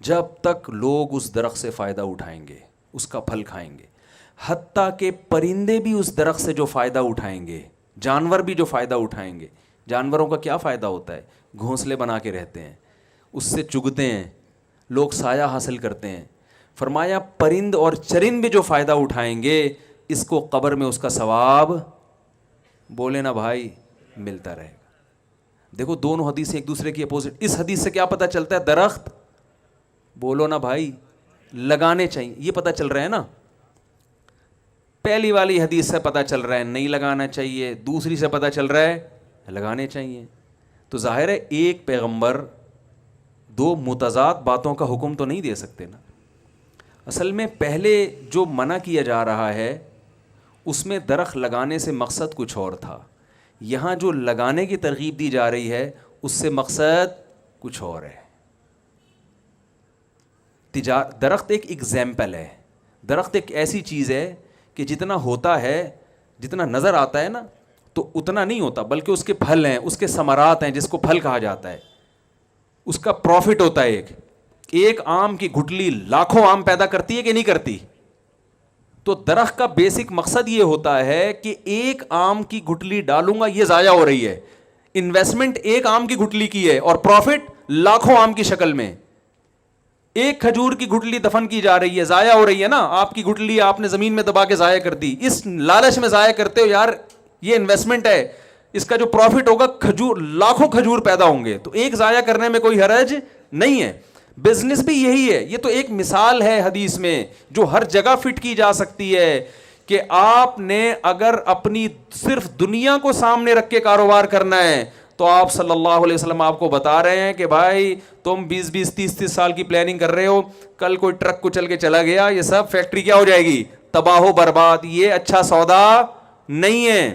جب تک لوگ اس درخت سے فائدہ اٹھائیں گے اس کا پھل کھائیں گے, حتیٰ کہ پرندے بھی اس درخت سے جو فائدہ اٹھائیں گے, جانور بھی جو فائدہ اٹھائیں گے. جانوروں کا کیا فائدہ ہوتا ہے, گھونسلے بنا کے رہتے ہیں, اس سے چگتے ہیں, لوگ سایہ حاصل کرتے ہیں. فرمایا پرند اور چرند بھی جو فائدہ اٹھائیں گے اس کو قبر میں اس کا ثواب, بولے نا بھائی, ملتا رہے گا. دیکھو دونوں حدیثیں ایک دوسرے کی اپوزٹ. اس حدیث سے کیا پتہ چلتا ہے, درخت بولو نا بھائی لگانے چاہیے, یہ پتہ چل رہا ہے نا. پہلی والی حدیث سے پتہ چل رہا ہے نہیں لگانا چاہیے, دوسری سے پتہ چل رہا ہے لگانے چاہیے. تو ظاہر ہے ایک پیغمبر 2 متضاد باتوں کا حکم تو نہیں دے سکتے نا. اصل میں پہلے جو منع کیا جا رہا ہے اس میں درخت لگانے سے مقصد کچھ اور تھا, یہاں جو لگانے کی ترغیب دی جا رہی ہے اس سے مقصد کچھ اور ہے. درخت ایک ایگزامپل ہے, درخت ایک ایسی چیز ہے کہ جتنا ہوتا ہے, جتنا نظر آتا ہے نا تو اتنا نہیں ہوتا, بلکہ اس کے پھل ہیں, اس کے ثمرات ہیں, جس کو پھل کہا جاتا ہے, اس کا پروفٹ ہوتا ہے. ایک آم کی گٹلی لاکھوں آم پیدا کرتی ہے کہ نہیں کرتی؟ تو درخت کا بیسک مقصد یہ ہوتا ہے کہ ایک آم کی گٹلی ڈالوں گا یہ ضائع ہو رہی ہے, انویسٹمنٹ ایک آم کی گٹلی کی ہے اور پروفٹ لاکھوں آم کی شکل میں. ایک کھجور کی گٹلی دفن کی جا رہی ہے, ضائع ہو رہی ہے نا, آپ کی گٹلی آپ نے زمین میں دبا کے ضائع کر دی, اس لالچ میں ضائع کرتے ہو یار یہ انویسٹمنٹ ہے, اس کا جو پروفٹ ہوگا کھجور, لاکھوں کھجور پیدا ہوں گے, تو ایک ضائع کرنے میں کوئی حرج نہیں ہے. بزنس بھی یہی ہے. یہ تو ایک مثال ہے حدیث میں جو ہر جگہ فٹ کی جا سکتی ہے کہ آپ نے اگر اپنی صرف دنیا کو سامنے رکھ کے کاروبار کرنا ہے تو آپ صلی اللہ علیہ وسلم آپ کو بتا رہے ہیں کہ بھائی تم 20-20 30-30 سال کی پلاننگ کر رہے ہو, کل کوئی ٹرک کچل کے چلا گیا, یہ سب فیکٹری کیا ہو جائے گی, تباہ و برباد. یہ اچھا سودا نہیں ہے.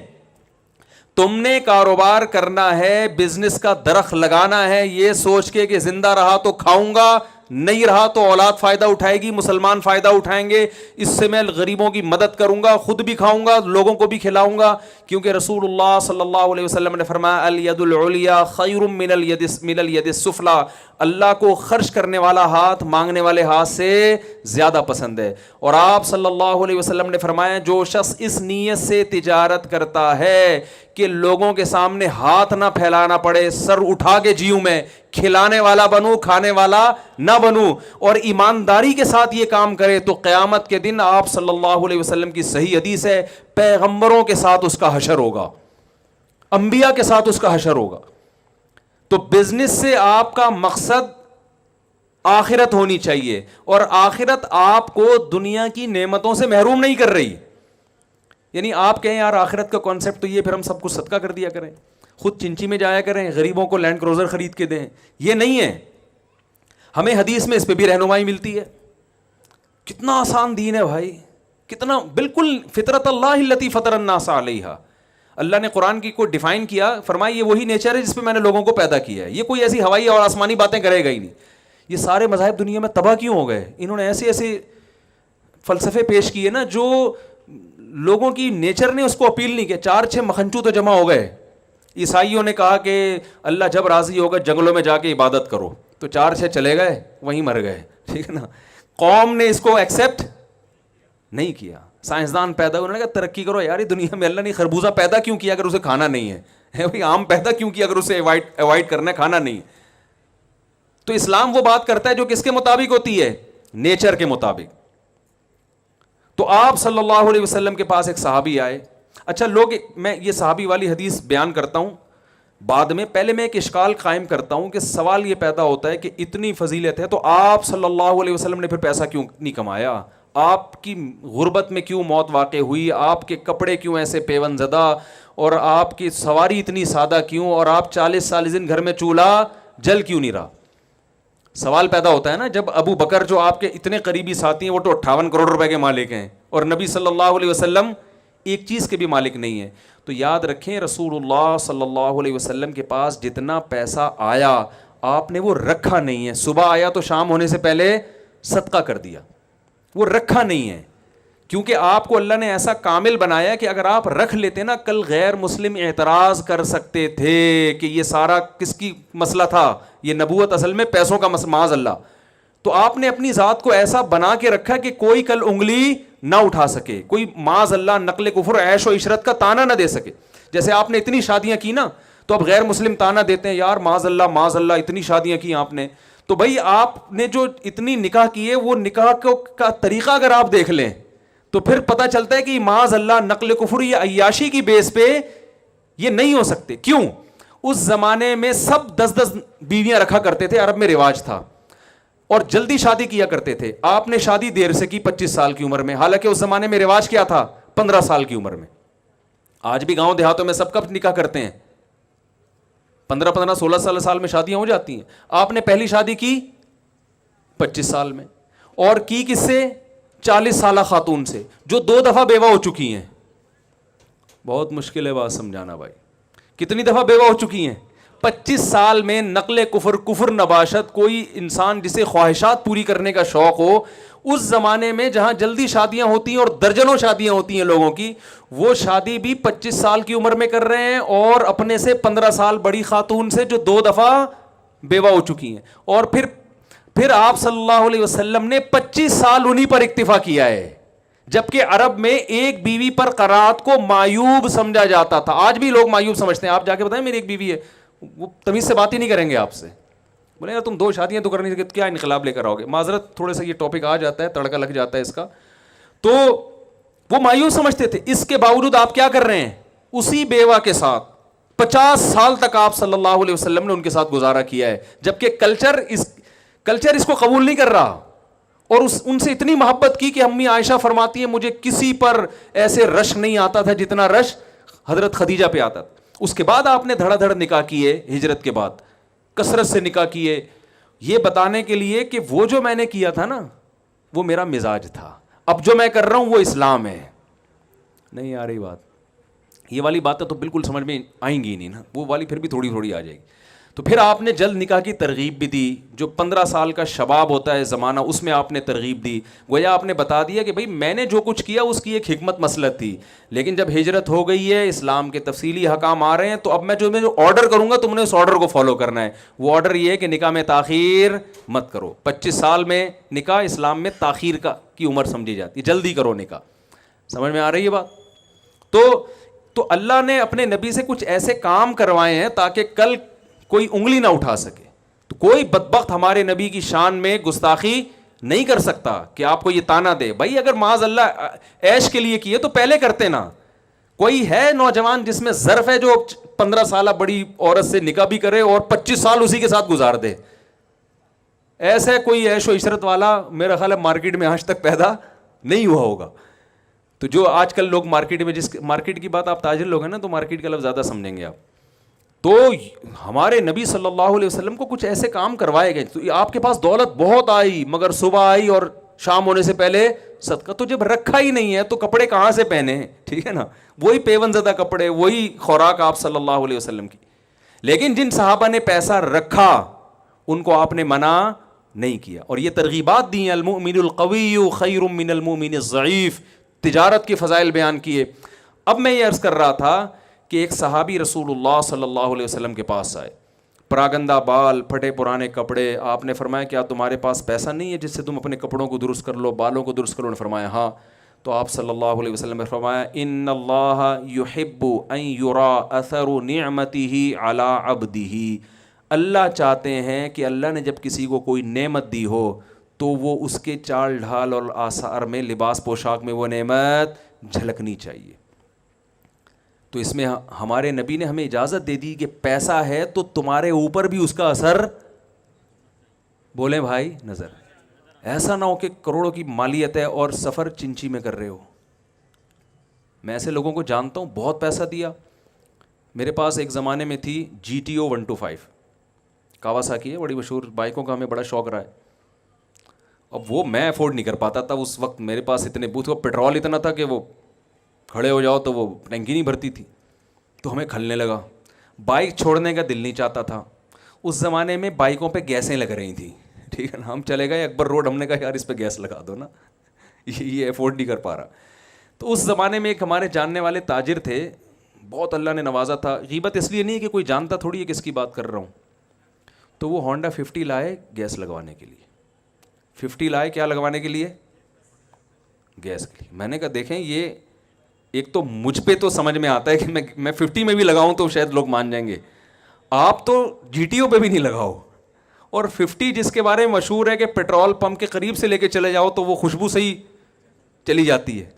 تم نے کاروبار کرنا ہے, بزنس کا درخت لگانا ہے یہ سوچ کے کہ زندہ رہا تو کھاؤں گا, نہیں رہا تو اولاد فائدہ اٹھائے گی, مسلمان فائدہ اٹھائیں گے, اس سے میں غریبوں کی مدد کروں گا, خود بھی کھاؤں گا, لوگوں کو بھی کھلاؤں گا. کیونکہ رسول اللہ صلی اللہ علیہ وسلم نے فرمایا الید العلیٰ خیر من الید السفلی, اللہ کو خرچ کرنے والا ہاتھ مانگنے والے ہاتھ سے زیادہ پسند ہے. اور آپ صلی اللہ علیہ وسلم نے فرمایا جو شخص اس نیت سے تجارت کرتا ہے کہ لوگوں کے سامنے ہاتھ نہ پھیلانا پڑے, سر اٹھا کے جیوں میں, کھلانے والا بنوں کھانے والا نہ بنوں, اور ایمانداری کے ساتھ یہ کام کرے, تو قیامت کے دن آپ صلی اللہ علیہ وسلم کی صحیح حدیث ہے, پیغمبروں کے ساتھ اس کا حشر ہوگا, انبیاء کے ساتھ اس کا حشر ہوگا. تو بزنس سے آپ کا مقصد آخرت ہونی چاہیے, اور آخرت آپ کو دنیا کی نعمتوں سے محروم نہیں کر رہی. یعنی آپ کہیں یار آخرت کا کانسیپٹ تو یہ, پھر ہم سب کچھ صدقہ کر دیا کریں, خود چنچی میں جایا کریں, غریبوں کو لینڈ کروزر خرید کے دیں, یہ نہیں ہے. ہمیں حدیث میں اس پہ بھی رہنمائی ملتی ہے. کتنا آسان دین ہے بھائی, کتنا بالکل فطرت اللہ التی فطر الناس علیہا. اللہ نے قرآن کی کوئی ڈیفائن کیا, فرمایا یہ وہی نیچر ہے جس پہ میں نے لوگوں کو پیدا کیا ہے. یہ کوئی ایسی ہوائی اور آسمانی باتیں کرے گا ہی نہیں. یہ سارے مذاہب دنیا میں تباہ کیوں ہو گئے؟ انہوں نے ایسے ایسے فلسفے پیش کیے نا جو لوگوں کی نیچر نے اس کو اپیل نہیں کیا. 4-6 مکھنچو تو جمع ہو گئے. عیسائیوں نے کہا کہ اللہ جب راضی ہوگا جنگلوں میں جا کے عبادت کرو, تو 4-6 چلے گئے, وہیں مر گئے. ٹھیک ہے نا. قوم نے اس کو ایکسیپٹ نہیں کیا. سائنسدان پیدا ہونے لگا, ترقی کرو یار, دنیا میں اللہ نے خربوزہ پیدا کیوں کیا اگر اسے کھانا نہیں ہے؟ بھائی آم پیدا کیوں کیا اگر اسے اوائڈ کرنا ہے, کھانا نہیں ہے؟ تو اسلام وہ بات کرتا ہے جو کس کے مطابق ہوتی ہے؟ نیچر کے مطابق. تو آپ صلی اللہ علیہ وسلم کے پاس ایک صحابی آئے. اچھا لوگ, میں یہ صحابی والی حدیث بیان کرتا ہوں بعد میں, پہلے میں ایک اشکال قائم کرتا ہوں کہ سوال یہ پیدا ہوتا ہے کہ اتنی فضیلت ہے تو آپ صلی اللہ علیہ وسلم نے پھر پیسہ کیوں نہیں کمایا؟ آپ کی غربت میں کیوں موت واقع ہوئی؟ آپ کے کپڑے کیوں ایسے پیون زدہ؟ اور آپ کی سواری اتنی سادہ کیوں؟ اور آپ 40 دن گھر میں چولہا جل کیوں نہیں رہا؟ سوال پیدا ہوتا ہے نا. جب ابو بکر جو آپ کے اتنے قریبی ساتھی ہیں وہ تو 58 کروڑ روپے کے مالک ہیں, اور نبی صلی اللہ علیہ وسلم ایک چیز کے بھی مالک نہیں ہے. تو یاد رکھیں رسول اللہ صلی اللہ علیہ وسلم کے پاس جتنا پیسہ آیا آپ نے وہ رکھا نہیں ہے. صبح آیا تو شام ہونے سے پہلے صدقہ کر دیا, وہ رکھا نہیں ہے. کیونکہ آپ کو اللہ نے ایسا کامل بنایا کہ اگر آپ رکھ لیتے نا, کل غیر مسلم اعتراض کر سکتے تھے کہ یہ سارا کس کی مسئلہ تھا, یہ نبوت اصل میں پیسوں کا معاذ اللہ. تو آپ نے اپنی ذات کو ایسا بنا کے رکھا کہ کوئی کل انگلی نہ اٹھا سکے, کوئی معاذ اللہ نقل کفر عیش و عشرت کا تانا نہ دے سکے. جیسے آپ نے اتنی شادیاں کی نا, تو اب غیر مسلم تانا دیتے ہیں یار معاذ اللہ اتنی شادیاں کی آپ نے. تو بھائی آپ نے جو اتنی نکاح کی ہے, وہ نکاح کا طریقہ اگر آپ دیکھ لیں تو پھر پتہ چلتا ہے کہ معاذ اللہ نقل کفر یا عیاشی کی بیس پہ یہ نہیں ہو سکتے. کیوں؟ اس زمانے میں سب 10 بیویاں رکھا کرتے تھے, عرب میں رواج تھا, اور جلدی شادی کیا کرتے تھے. آپ نے شادی دیر سے کی 25 سال کی عمر میں, حالانکہ اس زمانے میں رواج کیا تھا 15 سال کی عمر میں. آج بھی گاؤں دیہاتوں میں سب کب نکاح کرتے ہیں 15 16 سال میں شادیاں ہو جاتی ہیں. آپ نے پہلی شادی کی 25 سال میں, اور کی کس سے؟ 40 سالہ خاتون سے جو 2 دفعہ بیوہ ہو چکی ہیں. بہت مشکل ہے بات سمجھانا بھائی. کتنی دفعہ بیوہ ہو چکی ہیں؟ 25 سال میں. نقل کفر نباشت. کوئی انسان جسے خواہشات پوری کرنے کا شوق ہو, اس زمانے میں جہاں جلدی شادیاں ہوتی ہیں اور درجنوں شادیاں ہوتی ہیں لوگوں کی, وہ شادی بھی 25 سال کی عمر میں کر رہے ہیں, اور اپنے سے 15 سال بڑی خاتون سے جو 2 دفعہ بیوہ ہو چکی ہیں. اور پھر آپ صلی اللہ علیہ وسلم نے 25 سال انہی پر اکتفا کیا ہے, جبکہ عرب میں ایک بیوی پر قرات کو معیوب سمجھا جاتا تھا. آج بھی لوگ معیوب سمجھتے ہیں. آپ جا کے بتائیں میری ایک بیوی ہے, وہ تمیز سے بات ہی نہیں کریں گے آپ سے. بولے یار تم 2 شادیاں تو کر نہیں سکتے, کیا انقلاب لے کر آؤ گے؟ معذرت تھوڑے سا یہ ٹاپک آ جاتا ہے, تڑکا لگ جاتا ہے اس کا. تو وہ معیوب سمجھتے تھے. اس کے باوجود آپ کیا کر رہے ہیں؟ اسی بیوہ کے ساتھ 50 سال تک آپ صلی اللہ علیہ وسلم نے ان کے ساتھ گزارا کیا ہے, جبکہ کلچر اس کو قبول نہیں کر رہا. اور ان سے اتنی محبت کی کہ امی عائشہ فرماتی ہیں مجھے کسی پر ایسے رش نہیں آتا تھا جتنا رش حضرت خدیجہ پہ آتا تھا. اس کے بعد آپ نے دھڑا دھڑ نکاح کیے, ہجرت کے بعد کثرت سے نکاح کیے, یہ بتانے کے لیے کہ وہ جو میں نے کیا تھا نا وہ میرا مزاج تھا, اب جو میں کر رہا ہوں وہ اسلام ہے. نہیں آ رہی بات؟ یہ والی باتیں تو بالکل سمجھ میں آئیں گی نہیں نا, وہ والی پھر بھی تھوڑی تھوڑی آ جائے گی. تو پھر آپ نے جلد نکاح کی ترغیب بھی دی. جو 15 سال کا شباب ہوتا ہے زمانہ, اس میں آپ نے ترغیب دی. گویا آپ نے بتا دیا کہ بھائی میں نے جو کچھ کیا اس کی ایک حکمت مسلط تھی, لیکن جب ہجرت ہو گئی ہے, اسلام کے تفصیلی حکام آ رہے ہیں, تو اب میں جو آرڈر کروں گا تم نے اس آرڈر کو فالو کرنا ہے. وہ آرڈر یہ ہے کہ نکاح میں تاخیر مت کرو. 25 سال میں نکاح اسلام میں تاخیر کی عمر سمجھی جاتی ہے, جلدی کرو نکاح. سمجھ میں آ رہی ہے بات؟ تو اللہ نے اپنے نبی سے کچھ ایسے کام کروائے ہیں تاکہ کل کوئی انگلی نہ اٹھا سکے. تو کوئی بدبخت ہمارے نبی کی شان میں گستاخی نہیں کر سکتا کہ آپ کو یہ تانا دے. بھائی اگر معاذ اللہ عیش کے لیے کیے تو پہلے کرتے نا. کوئی ہے نوجوان جس میں ظرف ہے جو 15 سالہ بڑی عورت سے نکاح بھی کرے اور 25 سال اسی کے ساتھ گزار دے؟ ایسے کوئی عیش و عشرت والا میرا خیال ہے مارکیٹ میں آج تک پیدا نہیں ہوا ہوگا. تو جو آج کل لوگ مارکیٹ میں, جس مارکیٹ کی بات, آپ تاجر لوگ ہیں نا تو مارکیٹ کا لفظ زیادہ سمجھیں گے آپ. تو ہمارے نبی صلی اللہ علیہ وسلم کو کچھ ایسے کام کروائے گئے. تو آپ کے پاس دولت بہت آئی مگر صبح آئی اور شام ہونے سے پہلے صدقہ. تو جب رکھا ہی نہیں ہے تو کپڑے کہاں سے پہنے؟ ٹھیک ہے نا, وہی پیون زدہ کپڑے, وہی خوراک آپ صلی اللہ علیہ وسلم کی. لیکن جن صحابہ نے پیسہ رکھا ان کو آپ نے منع نہیں کیا, اور یہ ترغیبات دی ہیں. المؤمن القوی خیر من المؤمن الضعیف, تجارت کے فضائل بیان کیے. اب میں یہ عرض کر رہا تھا کہ ایک صحابی رسول اللہ صلی اللہ علیہ وسلم کے پاس آئے, پراگندہ بال, پھٹے پرانے کپڑے. آپ نے فرمایا کیا تمہارے پاس پیسہ نہیں ہے جس سے تم اپنے کپڑوں کو درست کر لو, بالوں کو درست کر لو؟ نے فرمایا ہاں. تو آپ صلی اللہ علیہ وسلم نے فرمایا ان اللہ یحب ان یرا اثر نعمتہ علی عبدہ. اللہ چاہتے ہیں کہ اللہ نے جب کسی کو کوئی نعمت دی ہو تو وہ اس کے چال ڈھال اور آثار میں, لباس پوشاک میں وہ نعمت جھلکنی چاہیے. تو اس میں ہمارے نبی نے ہمیں اجازت دے دی کہ پیسہ ہے تو تمہارے اوپر بھی اس کا اثر, بولیں بھائی, نظر. ایسا نہ ہو کہ کروڑوں کی مالیت ہے اور سفر چنچی میں کر رہے ہو. میں ایسے لوگوں کو جانتا ہوں, بہت پیسہ دیا. میرے پاس ایک زمانے میں تھی GTO 125, کاواساکی ہے, بڑی مشہور بائکوں کا ہمیں بڑا شوق رہا ہے. اب وہ میں افورڈ نہیں کر پاتا تھا اس وقت, میرے پاس اتنے بوتھ, پیٹرول اتنا تھا کہ وہ کھڑے ہو جاؤ تو وہ ٹینکی نہیں بھرتی تھی. تو ہمیں کھلنے لگا, بائک چھوڑنے کا دل نہیں چاہتا تھا. اس زمانے میں بائکوں پہ گیسیں لگ رہی تھیں, ٹھیک ہے نا. ہم چلے گئے اکبر روڈ, ہم نے کہا یار اس پہ گیس لگا دو نا, یہ افورڈ نہیں کر پا رہا. تو اس زمانے میں ایک ہمارے جاننے والے تاجر تھے, بہت اللہ نے نوازا تھا. غیبت اس لیے نہیں ہے کہ کوئی جانتا تھوڑی ہے کس کی بات کر رہا ہوں. تو وہ ہونڈا 50 لائے گیس لگوانے کے لیے. 50 لائے کیا لگوانے کے لیے؟ گیس کے لیے. میں نے کہا دیکھیں یہ ایک تو مجھ پہ تو سمجھ میں آتا ہے کہ میں 50 میں بھی لگاؤں تو شاید لوگ مان جائیں گے, آپ تو GTO پہ بھی نہیں لگاؤ. اور 50 جس کے بارے میں مشہور ہے کہ پیٹرول پمپ کے قریب سے لے کے چلے جاؤ تو وہ خوشبو سے ہی چلی جاتی ہے.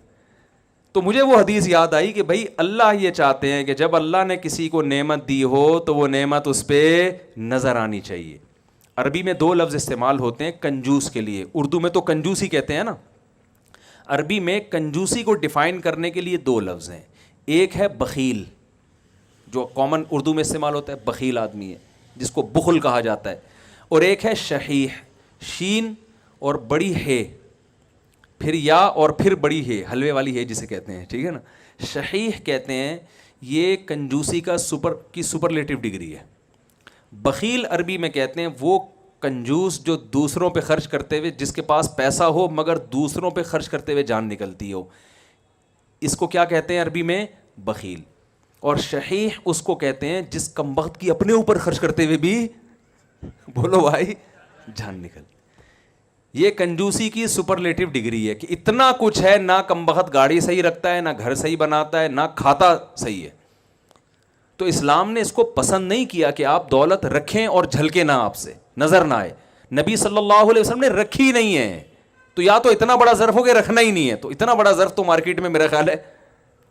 تو مجھے وہ حدیث یاد آئی کہ بھائی اللہ یہ چاہتے ہیں کہ جب اللہ نے کسی کو نعمت دی ہو تو وہ نعمت اس پہ نظر آنی چاہیے. عربی میں 2 لفظ استعمال ہوتے ہیں کنجوس کے لیے, اردو میں تو کنجوسی کہتے ہیں نا. عربی میں کنجوسی کو ڈیفائن کرنے کے لیے 2 لفظ ہیں. ایک ہے بخیل, جو کامن اردو میں استعمال ہوتا ہے, بخیل آدمی ہے جس کو بخل کہا جاتا ہے. اور ایک ہے شحیح, شین اور بڑی ہے, پھر یا اور پھر بڑی ہے, حلوے والی ہے جسے کہتے ہیں, ٹھیک ہے نا. شحیح کہتے ہیں یہ کنجوسی کا سپرلیٹو ڈگری ہے. بخیل عربی میں کہتے ہیں وہ کنجوس جو دوسروں پہ خرچ کرتے ہوئے, جس کے پاس پیسہ ہو مگر دوسروں پہ خرچ کرتے ہوئے جان نکلتی ہو, اس کو کیا کہتے ہیں عربی میں؟ بخیل. اور شحیح اس کو کہتے ہیں جس کمبخت کی اپنے اوپر خرچ کرتے ہوئے بھی, بولو بھائی, جان نکل. یہ کنجوسی کی سپرلیٹو ڈگری ہے کہ اتنا کچھ ہے, نہ کمبخت گاڑی صحیح رکھتا ہے, نہ گھر صحیح بناتا ہے, نہ کھاتا صحیح ہے. تو اسلام نے اس کو پسند نہیں کیا کہ آپ دولت رکھیں اور جھلکے نہ, آپ سے نظر نہ آئے. نبی صلی اللہ علیہ وسلم نے رکھی نہیں ہے. تو یا تو اتنا بڑا ظرف ہو کہ رکھنا ہی نہیں ہے, تو اتنا بڑا ظرف تو مارکیٹ میں میرا خیال ہے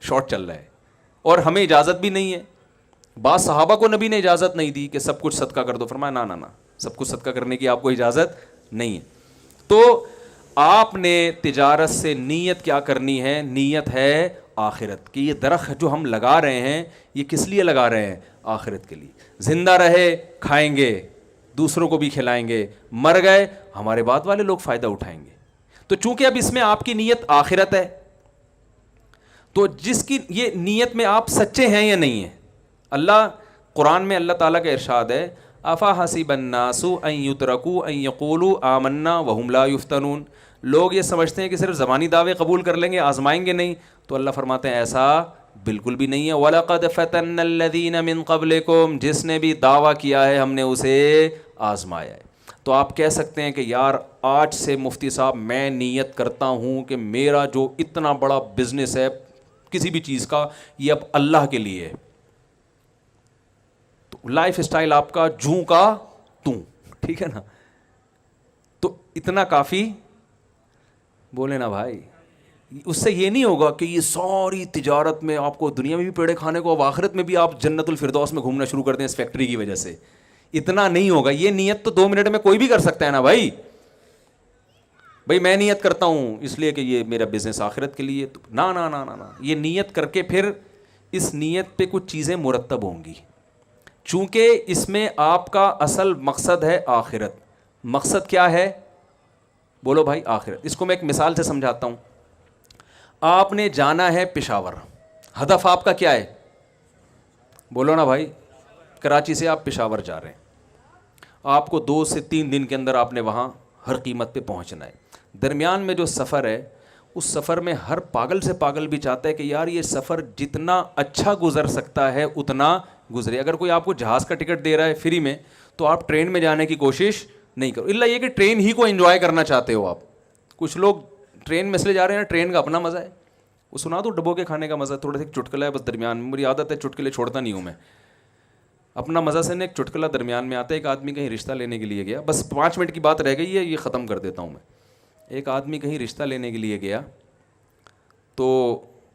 شارٹ چل رہا ہے, اور ہمیں اجازت بھی نہیں ہے. بعض صحابہ کو نبی نے اجازت نہیں دی کہ سب کچھ صدقہ کر دو, فرمایا نہ, سب کچھ صدقہ کرنے کی آپ کو اجازت نہیں ہے. تو آپ نے تجارت سے نیت کیا کرنی ہے؟ نیت ہے آخرت کی. یہ درخت جو ہم لگا رہے ہیں یہ کس لیے لگا رہے ہیں؟ آخرت کے لیے. زندہ رہے کھائیں گے, دوسروں کو بھی کھلائیں گے, مر گئے ہمارے بعد والے لوگ فائدہ اٹھائیں گے. تو چونکہ اب اس میں آپ کی نیت آخرت ہے, تو جس کی یہ نیت میں آپ سچے ہیں یا نہیں ہیں. اللہ قرآن میں اللہ تعالیٰ کا ارشاد ہے, افا حسب الناس ان یترکوا ان یقولوا آمنا وهم لا یفتنون. لوگ یہ سمجھتے ہیں کہ صرف زبانی دعوے قبول کر لیں گے, آزمائیں گے نہیں. تو اللہ فرماتے ہیں ایسا بالکل بھی نہیں ہے. وَلَقَدْ فَتَنَّ الَّذِينَ مِن قَبْلِكُمْ, جس نے بھی دعویٰ کیا ہے ہم نے اسے آزمایا ہے. تو آپ کہہ سکتے ہیں کہ یار آج سے مفتی صاحب میں نیت کرتا ہوں کہ میرا جو اتنا بڑا بزنس ہے کسی بھی چیز کا, یہ اب اللہ کے لیے ہے. تو لائف اسٹائل آپ کا جوں کا توں, ٹھیک ہے نا. تو اتنا کافی بولے نا بھائی. اس سے یہ نہیں ہوگا کہ یہ ساری تجارت میں آپ کو دنیا میں بھی پیڑے کھانے کو, اب آخرت میں بھی آپ جنت الفردوس میں گھومنا شروع کر دیں اس فیکٹری کی وجہ سے. اتنا نہیں ہوگا. یہ نیت تو 2 منٹ میں کوئی بھی کر سکتا ہے نا بھائی. بھائی میں نیت کرتا ہوں اس لیے کہ یہ میرا بزنس آخرت کے لیے, تو نا نا نا نا نا, یہ نیت کر کے پھر اس نیت پہ کچھ چیزیں مرتب ہوں گی. چونکہ اس میں آپ کا اصل مقصد ہے آخرت. مقصد کیا ہے بولو بھائی؟ آخرت. اس کو میں ایک مثال سے سمجھاتا ہوں. آپ نے جانا ہے پشاور, ہدف آپ کا کیا ہے بولو نا بھائی؟ کراچی سے آپ پشاور جا رہے ہیں, آپ کو 2 سے 3 دن کے اندر آپ نے وہاں ہر قیمت پہ پہنچنا ہے. درمیان میں جو سفر ہے اس سفر میں ہر پاگل سے پاگل بھی چاہتا ہے کہ یار یہ سفر جتنا اچھا گزر سکتا ہے اتنا گزرے. اگر کوئی آپ کو جہاز کا ٹکٹ دے رہا ہے فری میں تو آپ ٹرین میں جانے کی کوشش نہیں کرو, الا یہ کہ ٹرین ہی کو انجوائے کرنا چاہتے ہو آپ. کچھ لوگ ٹرین میں اس لیے جا رہے ہیں, ٹرین کا اپنا مزہ ہے. وہ سنا دو ڈبو کے کھانے کا مزہ, تھوڑا سا ایک چٹکلا ہے بس درمیان میں. میری عادت ہے چٹکلے چھوڑتا نہیں ہوں میں. اپنا مزہ سے ایک چٹکلا درمیان میں آتا ہے. ایک آدمی کہیں رشتہ لینے کے لیے گیا, بس 5 منٹ کی بات رہ گئی ہے, یہ ختم کر دیتا ہوں میں. ایک آدمی کہیں رشتہ لینے کے لیے گیا تو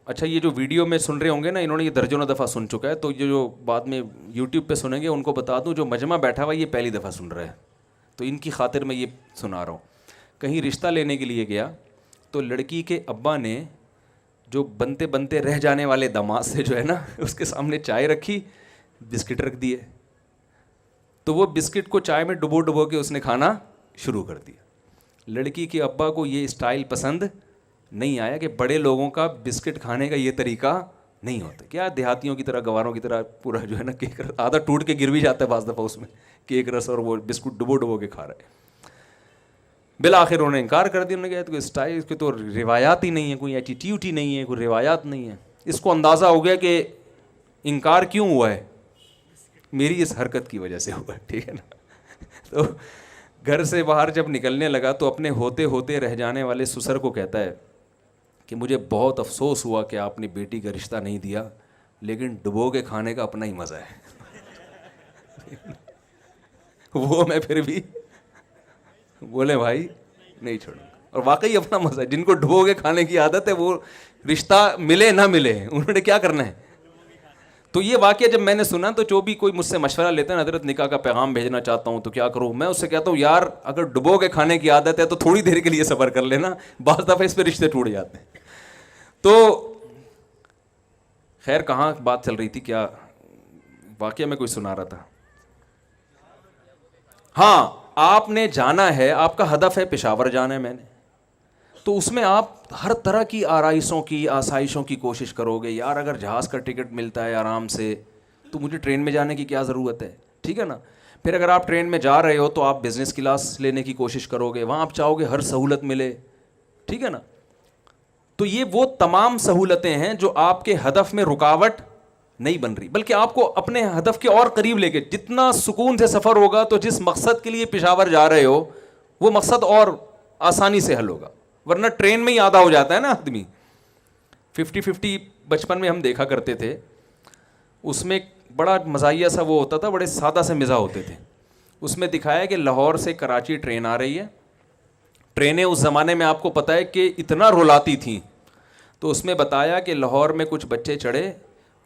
اچھا یہ جو ویڈیو میں سن رہے ہوں گے نا, انہوں نے یہ درجنوں دفعہ سن چکا ہے, تو یہ جو بعد میں یوٹیوب پہ سنیں گے ان کو بتا دوں جو مجمع بیٹھا ہوا یہ پہلی دفعہ سن رہا ہے, تو ان کی خاطر میں یہ سنا رہا ہوں. کہیں رشتہ لینے کے لیے گیا تو لڑکی کے ابا نے جو بنتے بنتے رہ جانے والے داماد سے جو ہے نا اس کے سامنے چائے رکھی, بسکٹ رکھ دیے. تو وہ بسکٹ کو چائے میں ڈبو ڈبو کے اس نے کھانا شروع کر دیا. لڑکی کے ابا کو یہ اسٹائل پسند نہیں آیا کہ بڑے لوگوں کا بسکٹ کھانے کا یہ طریقہ نہیں ہوتا. کیا دیہاتیوں کی طرح گواروں کی طرح پورا جو ہے نا کیک آدھا ٹوٹ کے گر بھی جاتا ہے بعض دفعہ اس میں کیک رس, اور وہ بسکٹ ڈبو ڈبو کے کھا رہا ہے. بالآخر انہوں نے انکار کر دیا. انہوں نے کہا تو اسٹائل اس کی تو روایات ہی نہیں ہے, کوئی ایٹیٹیوڈ ہی نہیں ہے, کوئی روایات نہیں ہے. اس کو اندازہ ہو گیا کہ انکار کیوں ہوا ہے, میری اس حرکت کی وجہ سے ہوا ہے, ٹھیک ہے نا. تو گھر سے باہر جب نکلنے لگا تو اپنے ہوتے ہوتے رہ جانے والے سسر کو کہتا ہے کہ مجھے بہت افسوس ہوا کہ آپ نے بیٹی کا رشتہ نہیں دیا, لیکن ڈبو کے کھانے کا اپنا ہی مزہ ہے. وہ میں پھر بھی بولے بھائی نہیں چھوڑوں. اور واقعی اپنا مزہ ہے. جن کو ڈبو کے کھانے کی عادت ہے وہ رشتہ ملے نہ ملے انہوں نے کیا کرنا ہے. تو یہ واقعہ جب میں نے سنا تو جو بھی کوئی مجھ سے مشورہ لیتا ہے, حضرت نکاح کا پیغام بھیجنا چاہتا ہوں تو کیا کروں, میں اس سے کہتا ہوں یار اگر ڈبو کے کھانے کی عادت ہے تو تھوڑی دیر کے لیے صبر کر لینا, بعض دفعہ اس پہ رشتے ٹوٹ جاتے ہیں. تو خیر کہاں بات چل رہی تھی, کیا واقعہ میں کوئی سنا رہا تھا. ہاں آپ نے جانا ہے, آپ کا ہدف ہے پشاور جانا ہے میں نے, تو اس میں آپ ہر طرح کی آرائشوں کی آسائشوں کی کوشش کرو گے. یار اگر جہاز کا ٹکٹ ملتا ہے آرام سے تو مجھے ٹرین میں جانے کی کیا ضرورت ہے, ٹھیک ہے نا. پھر اگر آپ ٹرین میں جا رہے ہو تو آپ بزنس کلاس لینے کی کوشش کرو گے, وہاں آپ چاہو گے ہر سہولت ملے, ٹھیک ہے نا. تو یہ وہ تمام سہولتیں ہیں جو آپ کے ہدف میں رکاوٹ نہیں بن رہی, بلکہ آپ کو اپنے ہدف کے اور قریب لے کے, جتنا سکون سے سفر ہوگا تو جس مقصد کے لیے پشاور جا رہے ہو وہ مقصد اور آسانی سے حل ہوگا. ورنہ ٹرین میں ہی آدھا ہو جاتا ہے نا آدمی. 50-50 بچپن میں ہم دیکھا کرتے تھے, اس میں بڑا مزاحیہ سا وہ ہوتا تھا, بڑے سادہ سے مزاح ہوتے تھے. اس میں دکھایا کہ لاہور سے کراچی ٹرین آ رہی ہے. ٹرینیں اس زمانے میں آپ کو پتہ ہے کہ اتنا رلاتی تھیں, تو اس میں بتایا کہ لاہور میں کچھ بچے چڑھے,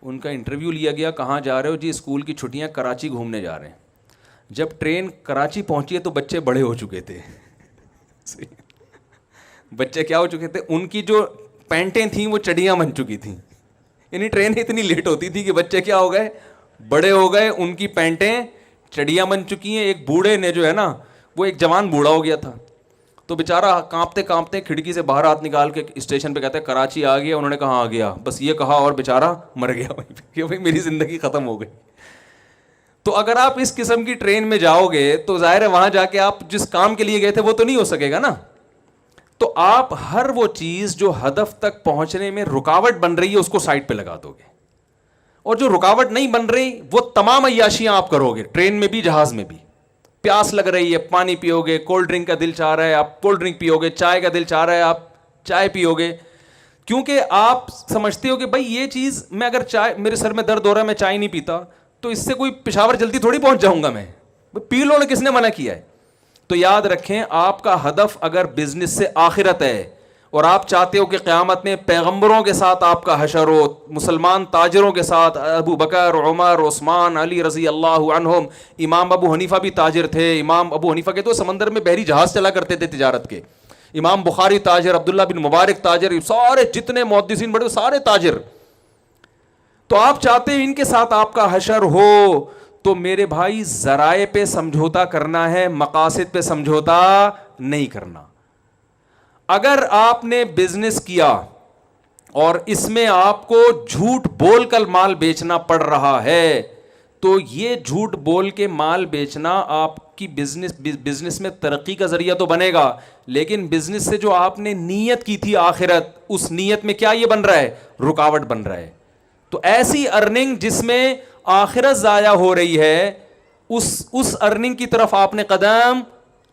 ان کا انٹرویو لیا گیا, کہاں جا رہے ہو جی, اسکول کی چھٹیاں کراچی گھومنے جا رہے ہیں. جب ٹرین کراچی پہنچی ہے تو بچے بڑے ہو چکے تھے. بچے کیا ہو چکے تھے, ان کی جو پینٹیں تھیں وہ چڑیاں بن چکی تھیں. یعنی ٹرین اتنی لیٹ ہوتی تھی کہ بچے کیا ہو گئے, بڑے ہو گئے, ان کی پینٹیں چڑیاں بن چکی ہیں. ایک بوڑھے نے جو ہے نا وہ ایک جوان بوڑھا ہو گیا تھا, تو بیچارہ کانپتے کانپتے کھڑکی سے باہر ہاتھ نکال کے اسٹیشن پہ کہتا ہے کراچی آ گیا. انہوں نے کہا آ گیا, بس یہ کہا اور بیچارہ مر گیا کہ بھائی میری زندگی ختم ہو گئی. تو اگر آپ اس قسم کی ٹرین میں جاؤ گے تو ظاہر ہے وہاں جا کے آپ جس کام کے لیے گئے تھے وہ تو نہیں ہو سکے گا نا. تو آپ ہر وہ چیز جو ہدف تک پہنچنے میں رکاوٹ بن رہی ہے اس کو سائڈ پہ لگا دو گے, اور جو رکاوٹ نہیں بن رہی وہ تمام عیاشیاں آپ کرو گے, ٹرین میں بھی جہاز میں بھی. پیاس لگ رہی ہے پانی پیو گے, کولڈ ڈرنک کا دل چاہ رہا ہے آپ کولڈ ڈرنک پیو گے, چائے کا دل چاہ رہا ہے آپ چائے پیو گے, کیونکہ آپ سمجھتے ہو کہ بھائی یہ چیز میں اگر چائے, میرے سر میں درد ہو رہا ہے میں چائے نہیں پیتا تو اس سے کوئی پشاور جلدی تھوڑی پہنچ جاؤں گا میں, پی لو, کس نے منع کیا ہے. تو یاد رکھیں آپ کا ہدف اگر بزنس سے آخرت ہے اور آپ چاہتے ہو کہ قیامت میں پیغمبروں کے ساتھ آپ کا حشر ہو, مسلمان تاجروں کے ساتھ, ابو بکر, عمر, عثمان, علی رضی اللہ عنہم, امام ابو حنیفہ بھی تاجر تھے, امام ابو حنیفہ کے تو سمندر میں بحری جہاز چلا کرتے تھے تجارت کے, امام بخاری تاجر, عبداللہ بن مبارک تاجر, سارے جتنے محدثین بڑے سارے تاجر. تو آپ چاہتے ہیں ان کے ساتھ آپ کا حشر ہو, تو میرے بھائی ذرائع پہ سمجھوتا کرنا ہے, مقاصد پہ سمجھوتا نہیں کرنا. اگر آپ نے بزنس کیا اور اس میں آپ کو جھوٹ بول کر مال بیچنا پڑ رہا ہے تو یہ جھوٹ بول کے مال بیچنا آپ کی بزنس میں ترقی کا ذریعہ تو بنے گا, لیکن بزنس سے جو آپ نے نیت کی تھی آخرت, اس نیت میں کیا یہ بن رہا ہے, رکاوٹ بن رہا ہے. تو ایسی ارننگ جس میں آخرت ضائع ہو رہی ہے اس ارننگ کی طرف آپ نے قدم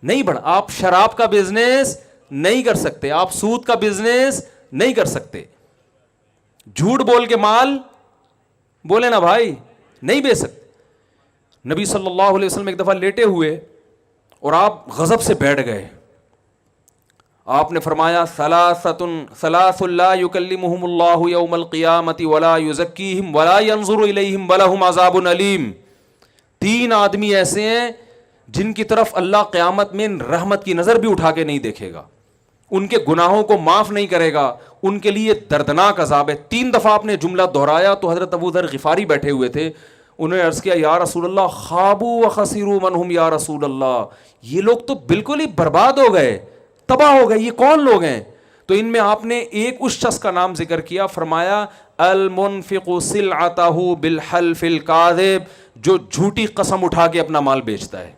نہیں بڑھا. آپ شراب کا بزنس نہیں کر سکتے, آپ سود کا بزنس نہیں کر سکتے, جھوٹ بول کے مال بولے نا بھائی نہیں بیچ سکتے. نبی صلی اللہ علیہ وسلم ایک دفعہ لیٹے ہوئے اور آپ غضب سے بیٹھ گئے, آپ نے فرمایا ثلاث لا یکلمہم اللہ یوم القیامۃ ولا یزکیہم ولا ینظر الیہم ولہم عذاب علیم. 3 آدمی ایسے ہیں جن کی طرف اللہ قیامت میں رحمت کی نظر بھی اٹھا کے نہیں دیکھے گا, ان کے گناہوں کو معاف نہیں کرے گا, ان کے لیے دردناک عذاب ہے. 3 دفعہ آپ نے جملہ دہرایا تو حضرت ابو ذر غفاری بیٹھے ہوئے تھے, انہوں نے عرض کیا یا رسول اللہ خابوا وخسروا من هم یا رسول اللہ, یہ لوگ تو بالکل ہی برباد ہو گئے, تباہ ہو گئے, یہ کون لوگ ہیں؟ تو ان میں آپ نے ایک اس شخص کا نام ذکر کیا, فرمایا المنفق سلعتہ بالحلف الکاذب, جو جھوٹی قسم اٹھا کے اپنا مال بیچتا ہے.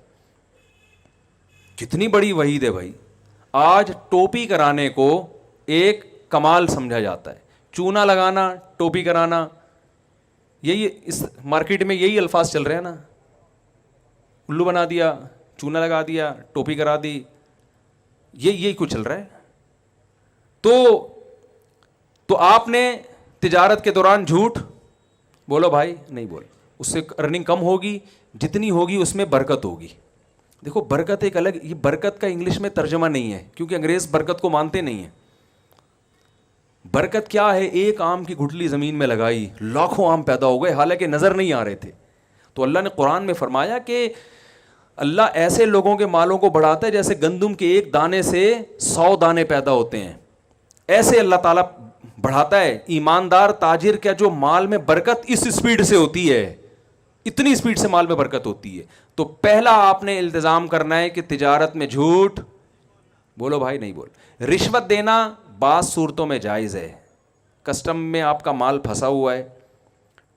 کتنی بڑی وعید ہے بھائی. آج ٹوپی کرانے کو ایک کمال سمجھا جاتا ہے, چونا لگانا, ٹوپی کرانا, یہی اس مارکیٹ میں یہی الفاظ چل رہے ہیں نا, الو بنا دیا, چونا لگا دیا, ٹوپی کرا دی, یہی کچھ چل رہا ہے. تو آپ نے تجارت کے دوران جھوٹ بولو بھائی نہیں بول, اس سے ارننگ کم ہوگی, جتنی ہوگی اس میں برکت ہوگی. دیکھو برکت ایک الگ, یہ برکت کا انگلش میں ترجمہ نہیں ہے کیونکہ انگریز برکت کو مانتے نہیں ہیں. برکت کیا ہے؟ ایک آم کی گٹھلی زمین میں لگائی, لاکھوں آم پیدا ہو گئے حالانکہ نظر نہیں آ رہے تھے. تو اللہ نے قرآن میں فرمایا کہ اللہ ایسے لوگوں کے مالوں کو بڑھاتا ہے جیسے گندم کے ایک دانے سے 100 دانے پیدا ہوتے ہیں, ایسے اللہ تعالیٰ بڑھاتا ہے. ایماندار تاجر کا جو مال میں برکت اس اسپیڈ سے ہوتی ہے, اتنی اسپیڈ سے مال میں برکت ہوتی ہے. تو پہلا آپ نے التزام کرنا ہے کہ تجارت میں جھوٹ بولو بھائی نہیں بول. رشوت دینا بعض صورتوں میں جائز ہے. کسٹم میں آپ کا مال پھنسا ہوا ہے,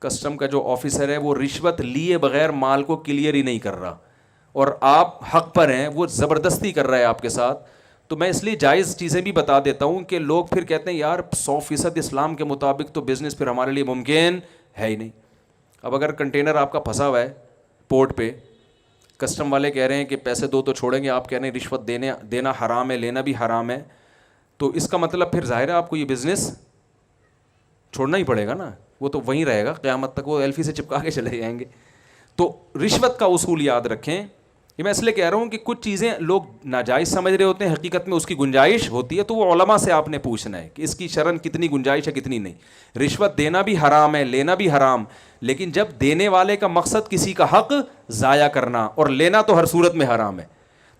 کسٹم کا جو آفیسر ہے وہ رشوت لیے بغیر مال کو کلیئر ہی نہیں کر رہا اور آپ حق پر ہیں, وہ زبردستی کر رہا ہے آپ کے ساتھ. تو میں اس لیے جائز چیزیں بھی بتا دیتا ہوں کہ لوگ پھر کہتے ہیں یار 100% اسلام کے مطابق تو بزنس پھر ہمارے لیے ممکن ہے ہی نہیں. اب اگر کنٹینر آپ کا پھنسا ہوا ہے پورٹ پہ, کسٹم والے کہہ رہے ہیں کہ پیسے دو تو چھوڑیں گے, آپ کہہ رہے ہیں رشوت دینا حرام ہے, لینا بھی حرام ہے, تو اس کا مطلب پھر ظاہر ہے آپ کو یہ بزنس چھوڑنا ہی پڑے گا نا, وہ تو وہیں رہے گا قیامت تک, وہ ایلفی سے چپکا کے چلے جائیں گے. تو رشوت کا اصول یاد رکھیں. یہ میں اس لیے کہہ رہا ہوں کہ کچھ چیزیں لوگ ناجائز سمجھ رہے ہوتے ہیں, حقیقت میں اس کی گنجائش ہوتی ہے, تو وہ علماء سے آپ نے پوچھنا ہے کہ اس کی شرعاً کتنی گنجائش ہے کتنی نہیں. رشوت دینا بھی حرام ہے, لینا بھی حرام, لیکن جب دینے والے کا مقصد کسی کا حق ضائع کرنا, اور لینا تو ہر صورت میں حرام ہے,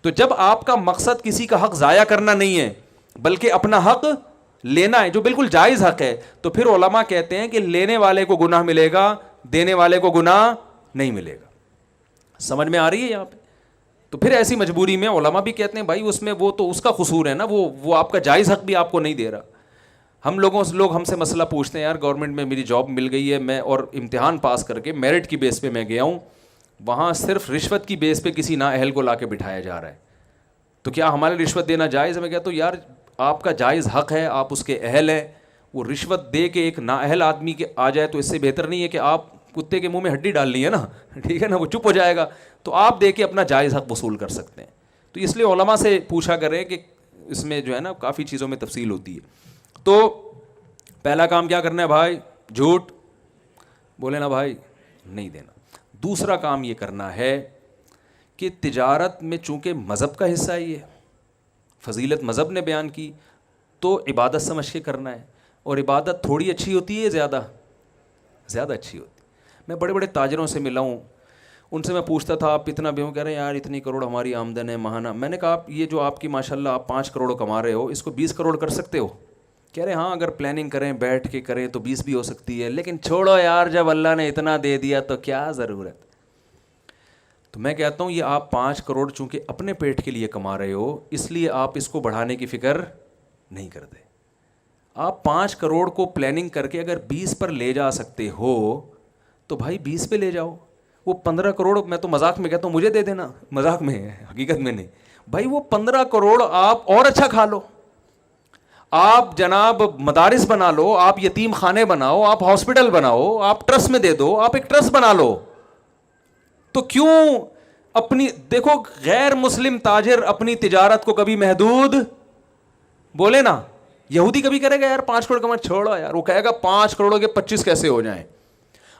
تو جب آپ کا مقصد کسی کا حق ضائع کرنا نہیں ہے بلکہ اپنا حق لینا ہے جو بالکل جائز حق ہے, تو پھر علماء کہتے ہیں کہ لینے والے کو گناہ ملے گا, دینے والے کو گناہ نہیں ملے گا. سمجھ میں آ رہی ہے یہاں پہ؟ تو پھر ایسی مجبوری میں علماء بھی کہتے ہیں بھائی اس میں وہ تو اس کا قصور ہے نا, وہ آپ کا جائز حق بھی آپ کو نہیں دے رہا. لوگ ہم سے مسئلہ پوچھتے ہیں, یار گورنمنٹ میں میری جاب مل گئی ہے, میں اور امتحان پاس کر کے میرٹ کی بیس پہ میں گیا ہوں, وہاں صرف رشوت کی بیس پہ کسی نااہل کو لا کے بٹھایا جا رہا ہے. تو کیا ہمارے رشوت دینا جائز ہے؟ میں کہتا ہوں یار آپ کا جائز حق ہے, آپ اس کے اہل ہیں. وہ رشوت دے کے ایک نااہل آدمی کے آ جائے تو اس سے بہتر نہیں ہے کہ آپ کتے کے منہ میں ہڈی ڈال لی ہے نا, ٹھیک ہے نا, وہ چپ ہو جائے گا. تو آپ دے کے اپنا جائز حق وصول کر سکتے ہیں. تو اس لیے علماء سے پوچھا کریں کہ اس میں جو ہے نا کافی چیزوں میں تفصیل ہوتی ہے. تو پہلا کام کیا کرنا ہے بھائی؟ جھوٹ بولے نا بھائی, نہیں دینا. دوسرا کام یہ کرنا ہے کہ تجارت میں چونکہ مذہب کا حصہ ہی ہے, فضیلت مذہب نے بیان کی, تو عبادت سمجھ کے کرنا ہے. اور عبادت تھوڑی اچھی ہوتی ہے, زیادہ اچھی ہوتی ہے. میں بڑے بڑے تاجروں سے ملا ہوں, ان سے میں پوچھتا تھا آپ اتنا بیوں, کہہ رہے ہیں یار اتنی کروڑ ہماری آمدن ہے ماہانہ. میں نے کہا آپ یہ جو آپ کی ماشاءاللہ آپ 5 کروڑ کما رہے ہو, اس کو 20 کروڑ کر سکتے ہو؟ کہہ رہے ہاں اگر پلاننگ کریں بیٹھ کے کریں تو 20 بھی ہو سکتی ہے, لیکن چھوڑو یار جب اللہ نے اتنا دے دیا تو کیا ضرورت. تو میں کہتا ہوں یہ آپ 5 کروڑ چونکہ اپنے پیٹ کے لیے کما رہے ہو, اس لیے آپ اس کو بڑھانے کی فکر نہیں کرتے. آپ 5 کروڑ کو پلاننگ کر کے اگر 20 پر لے جا سکتے ہو تو بھائی 20 پہ لے جاؤ. وہ 15 کروڑ میں تو مذاق میں کہتا ہوں مجھے دے دینا, مذاق میں ہے, حقیقت میں نہیں بھائی. وہ 15 کروڑ آپ اور اچھا کھا لو, آپ جناب مدارس بنا لو, آپ یتیم خانے بناؤ, آپ ہاسپٹل بناؤ, آپ ٹرسٹ میں دے دو, آپ ایک ٹرسٹ بنا لو. تو کیوں اپنی دیکھو غیر مسلم تاجر اپنی تجارت کو کبھی محدود بولے نا, یہودی کبھی کرے گا یار 5 کروڑ کما, چھوڑو یار, وہ کہے گا 5 کروڑوں کے 25 کیسے ہو جائیں.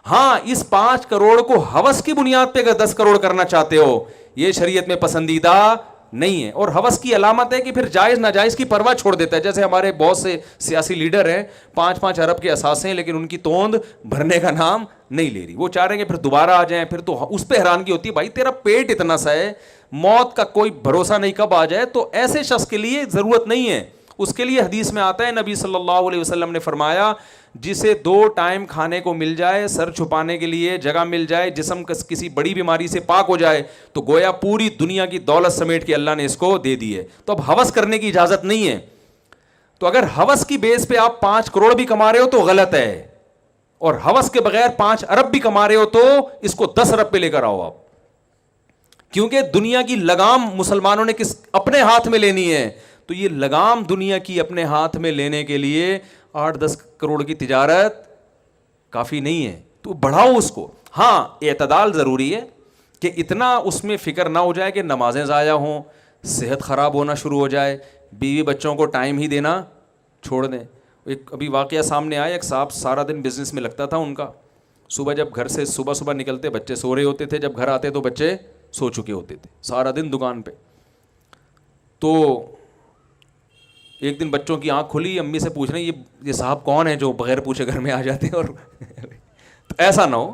ہاں اس 5 کروڑ کو ہوس کی بنیاد پہ اگر 10 کروڑ کرنا چاہتے ہو, یہ شریعت میں پسندیدہ نہیں ہے. اور ہوس کی علامت ہے کہ پھر جائز ناجائز کی پرواہ چھوڑ دیتا ہے. جیسے ہمارے بہت سے سیاسی لیڈر ہیں 5-5 ارب کے اثاثے ہیں, لیکن ان کی توند بھرنے کا نام نہیں لے رہی. وہ چاہ رہے ہیں کہ پھر دوبارہ آ جائیں, پھر تو اس پہ حیرانگی ہوتی ہے بھائی تیرا پیٹ اتنا سا ہے, موت کا کوئی بھروسہ نہیں کب آ جائے. تو ایسے شخص کے لیے ضرورت نہیں ہے. اس کے لیے حدیث میں آتا ہے نبی صلی اللہ علیہ وسلم نے فرمایا جسے 2 ٹائم کھانے کو مل جائے, سر چھپانے کے لیے جگہ مل جائے, جسم کسی بڑی بیماری سے پاک ہو جائے, تو گویا پوری دنیا کی دولت سمیٹ کے اللہ نے اس کو دے دی ہے. تو اب ہوس کرنے کی اجازت نہیں ہے. تو اگر ہوس کی بیس پہ آپ 5 کروڑ بھی کما رہے ہو تو غلط ہے, اور ہوس کے بغیر 5 ارب بھی کما رہے ہو تو اس کو 10 ارب پہ لے کر آؤ آپ. کیونکہ دنیا کی لگام مسلمانوں نے اپنے ہاتھ میں لینی ہے. تو یہ لگام دنیا کی اپنے ہاتھ میں لینے کے لیے 8-10 کروڑ کی تجارت کافی نہیں ہے. تو بڑھاؤ اس کو. ہاں اعتدال ضروری ہے کہ اتنا اس میں فکر نہ ہو جائے کہ نمازیں ضائع ہوں, صحت خراب ہونا شروع ہو جائے, بیوی بچوں کو ٹائم ہی دینا چھوڑ دیں. ایک ابھی واقعہ سامنے آیا, ایک صاحب سارا دن بزنس میں لگتا تھا ان کا, صبح جب گھر سے صبح نکلتے بچے سو رہے ہوتے تھے, جب گھر آتے تو بچے سو چکے ہوتے تھے, سارا دن دکان پہ. تو ایک دن بچوں کی آنکھ کھلی, امی سے پوچھ رہے ہیں یہ صاحب کون ہیں جو بغیر پوچھے گھر میں آ جاتے ہیں. اور ایسا نہ ہو,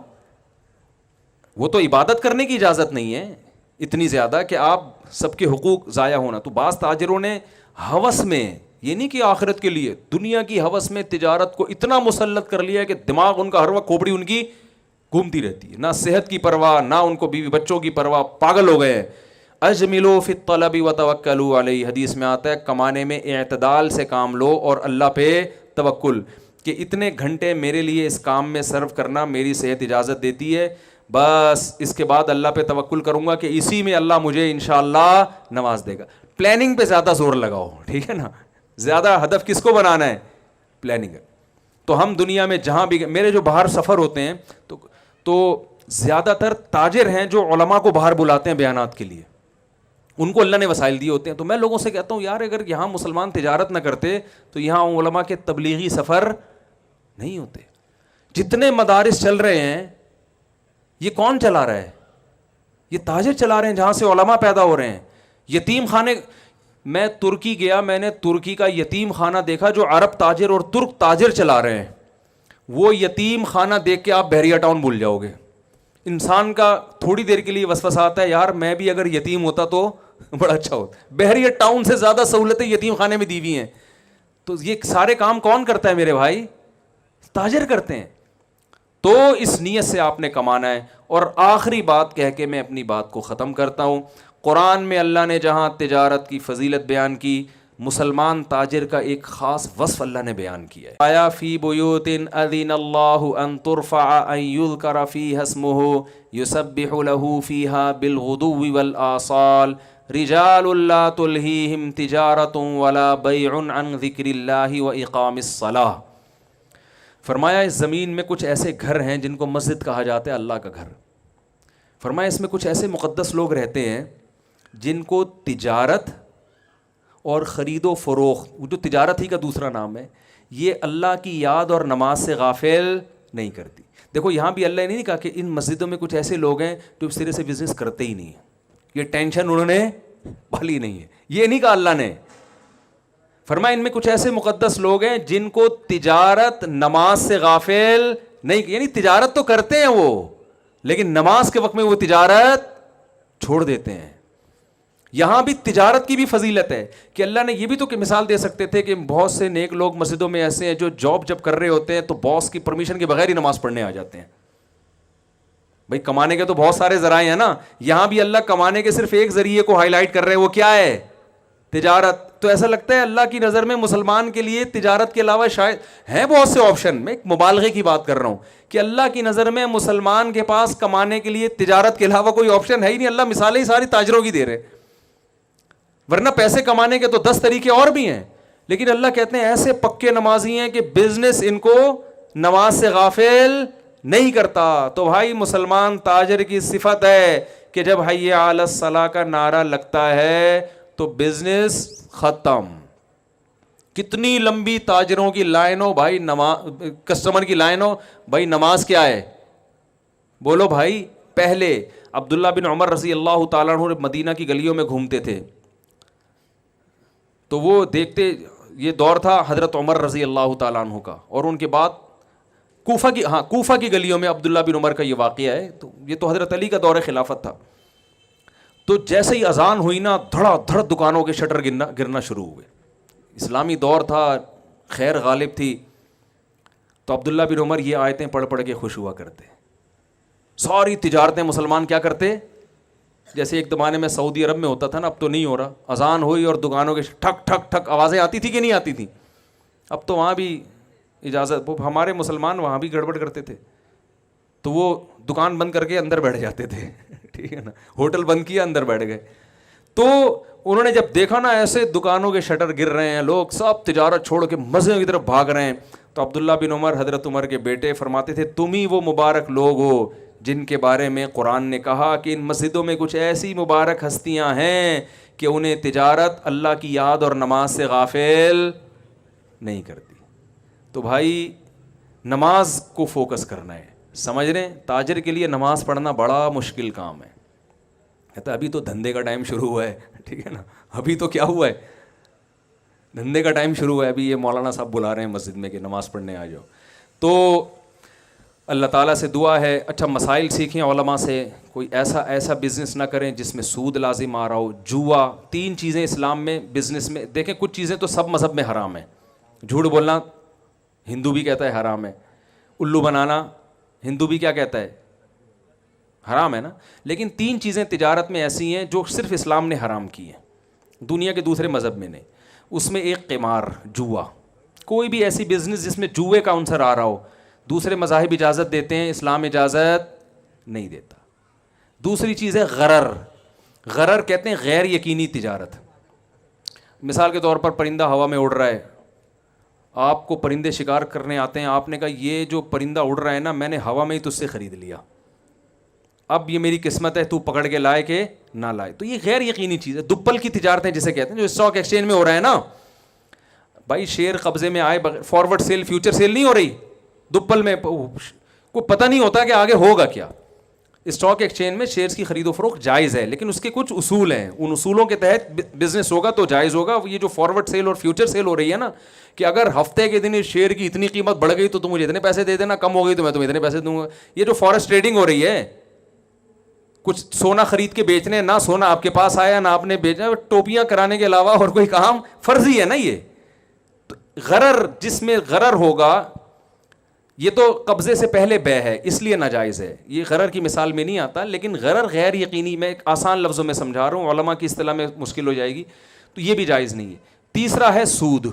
وہ تو عبادت کرنے کی اجازت نہیں ہے اتنی زیادہ کہ آپ سب کے حقوق ضائع ہونا. تو بعض تاجروں نے ہوس میں, یہ نہیں کہ آخرت کے لیے, دنیا کی ہوس میں تجارت کو اتنا مسلط کر لیا ہے کہ دماغ ان کا ہر وقت کھوپڑی ان کی گھومتی رہتی ہے, نہ صحت کی پرواہ نہ ان کو بیوی بچوں کی پرواہ, پاگل ہو گئے ہیں. اجملوا فی الطلب وتوکلوا علیہ, حدیث میں آتا ہے کمانے میں اعتدال سے کام لو اور اللہ پہ توکل, کہ اتنے گھنٹے میرے لیے اس کام میں صرف کرنا میری صحت اجازت دیتی ہے, بس اس کے بعد اللہ پہ توکل کروں گا کہ اسی میں اللہ مجھے انشاءاللہ نواز دے گا. پلاننگ پہ زیادہ زور لگاؤ, ٹھیک ہے نا, زیادہ ہدف کس کو بنانا ہے؟ پلاننگ. تو ہم دنیا میں جہاں بھی, میرے جو باہر سفر ہوتے ہیں تو زیادہ تر تاجر ہیں جو علماء کو باہر بلاتے ہیں بیانات کے لیے, ان کو اللہ نے وسائل دیے ہوتے ہیں. تو میں لوگوں سے کہتا ہوں یار اگر یہاں مسلمان تجارت نہ کرتے تو یہاں علماء کے تبلیغی سفر نہیں ہوتے. جتنے مدارس چل رہے ہیں یہ کون چلا رہا ہے؟ یہ تاجر چلا رہے ہیں, جہاں سے علماء پیدا ہو رہے ہیں. یتیم خانے, میں ترکی گیا, میں نے ترکی کا یتیم خانہ دیکھا جو عرب تاجر اور ترک تاجر چلا رہے ہیں. وہ یتیم خانہ دیکھ کے آپ بحریہ ٹاؤن بھول جاؤ گے. انسان کا تھوڑی دیر کے لیے وسوسہ آتا ہے یار میں بھی اگر یتیم ہوتا تو بڑا اچھا ہوتا. بحریہ ٹاؤن سے زیادہ سہولتیں یتیم خانے میں دی ہوئی ہیں. تو یہ سارے کام کون کرتا ہے میرے بھائی؟ تاجر کرتے ہیں. تو اس نیت سے آپ نے کمانا ہے. اور آخری بات کہہ کے میں اپنی بات کو ختم کرتا ہوں. قرآن میں اللہ نے جہاں تجارت کی فضیلت بیان کی مسلمان تاجر کا ایک خاص وصف اللہ نے بیان کیا ہے. آیا فی بیوت اذن اللہ ان ترفع ان یذکر فیہا اسمہ یسبح لہ فیہا بالغدو والآصال رجال لا تلہیہم تجارت ولا بیع عن ذکر اللہ واقام الصلاۃ. فرمایا اس زمین میں کچھ ایسے گھر ہیں جن کو مسجد کہا جاتا ہے، اللہ کا گھر. فرمایا اس میں کچھ ایسے مقدس لوگ رہتے ہیں جن کو تجارت اور خرید و فروخت، جو تجارت ہی کا دوسرا نام ہے، یہ اللہ کی یاد اور نماز سے غافل نہیں کرتی. دیکھو یہاں بھی اللہ نے نہیں کہا کہ ان مسجدوں میں کچھ ایسے لوگ ہیں جو سرے سے بزنس کرتے ہی نہیں ہیں، یہ ٹینشن انہوں نے پالی نہیں ہے، یہ نہیں کہا اللہ نے. فرمایا ان میں کچھ ایسے مقدس لوگ ہیں جن کو تجارت نماز سے غافل نہیں، یعنی تجارت تو کرتے ہیں وہ، لیکن نماز کے وقت میں وہ تجارت چھوڑ دیتے ہیں. یہاں بھی تجارت کی بھی فضیلت ہے کہ اللہ نے یہ بھی تو کہ مثال دے سکتے تھے کہ بہت سے نیک لوگ مسجدوں میں ایسے ہیں جو جاب جب کر رہے ہوتے ہیں تو باس کی پرمیشن کے بغیر ہی نماز پڑھنے آ جاتے ہیں. بھائی کمانے کے تو بہت سارے ذرائع ہیں نا، یہاں بھی اللہ کمانے کے صرف ایک ذریعے کو ہائی لائٹ کر رہے ہیں، وہ کیا ہے؟ تجارت. تو ایسا لگتا ہے اللہ کی نظر میں مسلمان کے لیے تجارت کے علاوہ شاید ہیں بہت سے آپشن. میں ایک مبالغے کی بات کر رہا ہوں کہ اللہ کی نظر میں مسلمان کے پاس کمانے کے لیے تجارت کے علاوہ کوئی آپشن ہے ہی نہیں. اللہ مثالیں ہی ساری تاجروں کی دے رہے، ورنہ پیسے کمانے کے تو 10 طریقے اور بھی ہیں، لیکن اللہ کہتے ہیں ایسے پکے نمازی ہیں کہ بزنس ان کو نماز سے غافل نہیں کرتا. تو بھائی مسلمان تاجر کی صفت ہے کہ جب حی علی الصلاۃ کا نعرہ لگتا ہے تو بزنس ختم. کتنی لمبی تاجروں کی لائن ہو بھائی، کسٹمر کی لائن ہو، بھائی نماز کیا ہے؟ بولو بھائی. پہلے عبداللہ بن عمر رضی اللہ تعالیٰ عنہ مدینہ کی گلیوں میں گھومتے تھے تو وہ دیکھتے، یہ دور تھا حضرت عمر رضی اللہ تعالیٰ عنہ کا، اور ان کے بعد کوفہ کی گلیوں میں عبداللہ بن عمر کا یہ واقعہ ہے. تو یہ تو حضرت علی کا دور خلافت تھا. تو جیسے ہی اذان ہوئی نا دھڑا دھڑ دکانوں کے شٹر گرنا شروع ہوئے. اسلامی دور تھا، خیر غالب تھی. تو عبداللہ بن عمر یہ آیتیں پڑھ پڑھ کے خوش ہوا کرتے. ساری تجارتیں مسلمان کیا کرتے، جیسے ایک زمانے میں سعودی عرب میں ہوتا تھا نا، اب تو نہیں ہو رہا. اذان ہوئی اور دکانوں کے ٹھک ٹھک ٹھک آوازیں آتی تھی کہ نہیں آتی تھی؟ اب تو وہاں بھی اجازت، ہمارے مسلمان وہاں بھی گڑبڑ کرتے تھے تو وہ دکان بند کر کے اندر بیٹھ جاتے تھے، ٹھیک ہے نا، ہوٹل بند کیا اندر بیٹھ گئے. تو انہوں نے جب دیکھا نا ایسے دکانوں کے شٹر گر رہے ہیں، لوگ سب تجارت چھوڑ کے مزے کی طرف بھاگ رہے ہیں، تو عبداللہ بن عمر حضرت عمر کے بیٹے فرماتے تھے تم ہی وہ مبارک لوگ ہو جن کے بارے میں قرآن نے کہا کہ ان مسجدوں میں کچھ ایسی مبارک ہستیاں ہیں کہ انہیں تجارت اللہ کی یاد اور نماز سے غافل نہیں کرتی. تو بھائی نماز کو فوکس کرنا ہے، سمجھ رہے ہیں؟ تاجر کے لیے نماز پڑھنا بڑا مشکل کام ہے. کہتا ابھی تو دھندے کا ٹائم شروع ہوا ہے، ٹھیک ہے نا، ابھی تو کیا ہوا ہے، دھندے کا ٹائم شروع ہوا ہے. ابھی یہ مولانا صاحب بلا رہے ہیں مسجد میں کہ نماز پڑھنے آ جاؤ. تو اللہ تعالیٰ سے دعا ہے اچھا مسائل سیکھیں علماء سے، کوئی ایسا بزنس نہ کریں جس میں سود لازم آ رہا ہو. جوا، 3 چیزیں اسلام میں بزنس میں، دیکھیں کچھ چیزیں تو سب مذہب میں حرام ہیں. جھوٹ بولنا ہندو بھی کہتا ہے حرام ہے، الو بنانا ہندو بھی کیا کہتا ہے، حرام ہے نا. لیکن 3 چیزیں تجارت میں ایسی ہیں جو صرف اسلام نے حرام کی ہیں، دنیا کے دوسرے مذہب میں نہیں. اس میں ایک قمار، جوا، کوئی بھی ایسی بزنس جس میں جوئے کا عنصر آ رہا ہو. دوسرے مذاہب اجازت دیتے ہیں، اسلام اجازت نہیں دیتا. دوسری چیز ہے غرر. غرر کہتے ہیں غیر یقینی تجارت. مثال کے طور پر پرندہ ہوا میں اڑ رہا ہے، آپ کو پرندے شکار کرنے آتے ہیں، آپ نے کہا یہ جو پرندہ اڑ رہا ہے نا میں نے ہوا میں ہی تجھ سے خرید لیا، اب یہ میری قسمت ہے تو پکڑ کے لائے کہ نہ لائے. تو یہ غیر یقینی چیز ہے. دپل کی تجارتیں جسے کہتے ہیں جو اسٹاک ایکسچینج میں ہو رہا ہے نا، بھائی شیئر قبضے میں آئے، فارورڈ سیل فیوچر سیل نہیں ہو رہی دپل میں، کوئی پتہ نہیں ہوتا کہ آگے ہوگا کیا. اسٹاک ایکسچینج میں شیئرز کی خرید و فروخت جائز ہے، لیکن اس کے کچھ اصول ہیں، ان اصولوں کے تحت بزنس ہوگا تو جائز ہوگا. یہ جو فارورڈ سیل اور فیوچر سیل ہو رہی ہے نا، کہ اگر ہفتے کے دن اس شیئر کی اتنی قیمت بڑھ گئی تو تم مجھے اتنے پیسے دے دینا، کم ہو گئی تو میں تمہیں اتنے پیسے دوں گا. یہ جو فارسٹ ٹریڈنگ ہو رہی ہے، کچھ سونا خرید کے بیچنے، نہ سونا آپ کے پاس آیا نہ آپ نے بیچا، ٹوپیاں کرانے کے علاوہ اور کوئی کام فرضی ہے نا. یہ غرر، جس میں غرر ہوگا، یہ تو قبضے سے پہلے بے ہے اس لیے ناجائز ہے. یہ غرر کی مثال میں نہیں آتا، لیکن غرر غیر یقینی، میں ایک آسان لفظوں میں سمجھا رہا ہوں، علماء کی اصطلاح میں مشکل ہو جائے گی، تو یہ بھی جائز نہیں ہے. تیسرا ہے سود.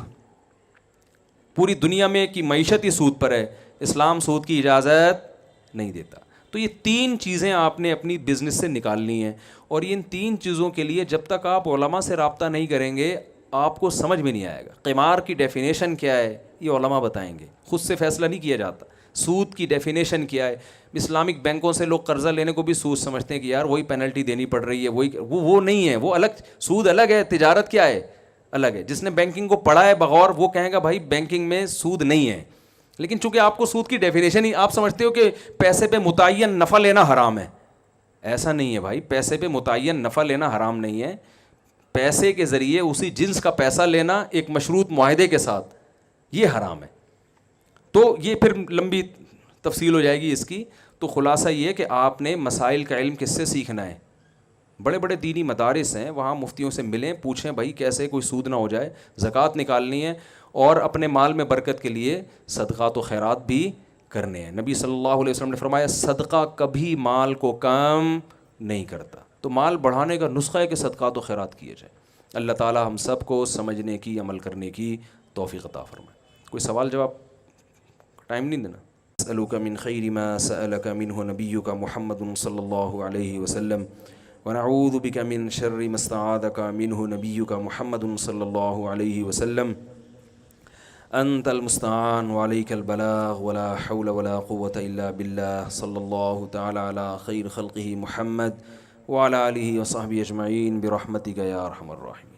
پوری دنیا میں کی معیشت ہی سود پر ہے, اسلام سود کی اجازت نہیں دیتا. تو یہ 3 چیزیں آپ نے اپنی بزنس سے نکالنی ہیں, اور ان 3 چیزوں کے لیے جب تک آپ علماء سے رابطہ نہیں کریں گے آپ کو سمجھ میں نہیں آئے گا. قمار کی ڈیفینیشن کیا ہے یہ علماء بتائیں گے, خود سے فیصلہ نہیں کیا جاتا. سود کی ڈیفینیشن کیا ہے, اسلامک بینکوں سے لوگ قرضہ لینے کو بھی سود سمجھتے ہیں کہ یار وہی پینلٹی دینی پڑ رہی ہے, وہی وہ نہیں ہے, وہ الگ. سود الگ ہے, تجارت کیا ہے الگ ہے. جس نے بینکنگ کو پڑھا ہے بغور وہ کہیں گا بھائی بینکنگ میں سود نہیں ہے. لیکن چونکہ آپ کو سود کی ڈیفینیشن ہی, آپ سمجھتے ہو کہ پیسے پہ متعین نفع لینا حرام ہے. ایسا نہیں ہے بھائی, پیسے پہ متعین نفع لینا حرام نہیں ہے. پیسے کے ذریعے اسی جنس کا پیسہ لینا ایک مشروط معاہدے کے ساتھ یہ حرام ہے. تو یہ پھر لمبی تفصیل ہو جائے گی اس کی. تو خلاصہ یہ کہ آپ نے مسائل کا علم کس سے سیکھنا ہے. بڑے بڑے دینی مدارس ہیں, وہاں مفتیوں سے ملیں, پوچھیں بھائی کیسے کوئی سود نہ ہو جائے. زکوٰۃ نکالنی ہے اور اپنے مال میں برکت کے لیے صدقات و خیرات بھی کرنے ہیں. نبی صلی اللہ علیہ وسلم نے فرمایا صدقہ کبھی مال کو کم نہیں کرتا. تو مال بڑھانے کا نسخہ ہے کہ صدقات و خیرات کیے جائیں. اللہ تعالی ہم سب کو سمجھنے کی, عمل کرنے کی توفیق عطا فرمائے. کوئی سوال جواب, ٹائم نہیں دینا. اسألک من خیر ما سألک منہ نبیک محمد صلی اللہ علیہ وسلم ونعوذ بک من شر ما استعاذک منہ نبیک محمد صلی اللہ علیہ وسلم. انت المستعان وعلیک البلاغ ولا حول ولا قوة الا باللہ. صلی اللہ تعالی علی خیر خلقہ محمد وعلی آلہ وصحبہ اجمعین برحمتک یا ارحم الراحمین.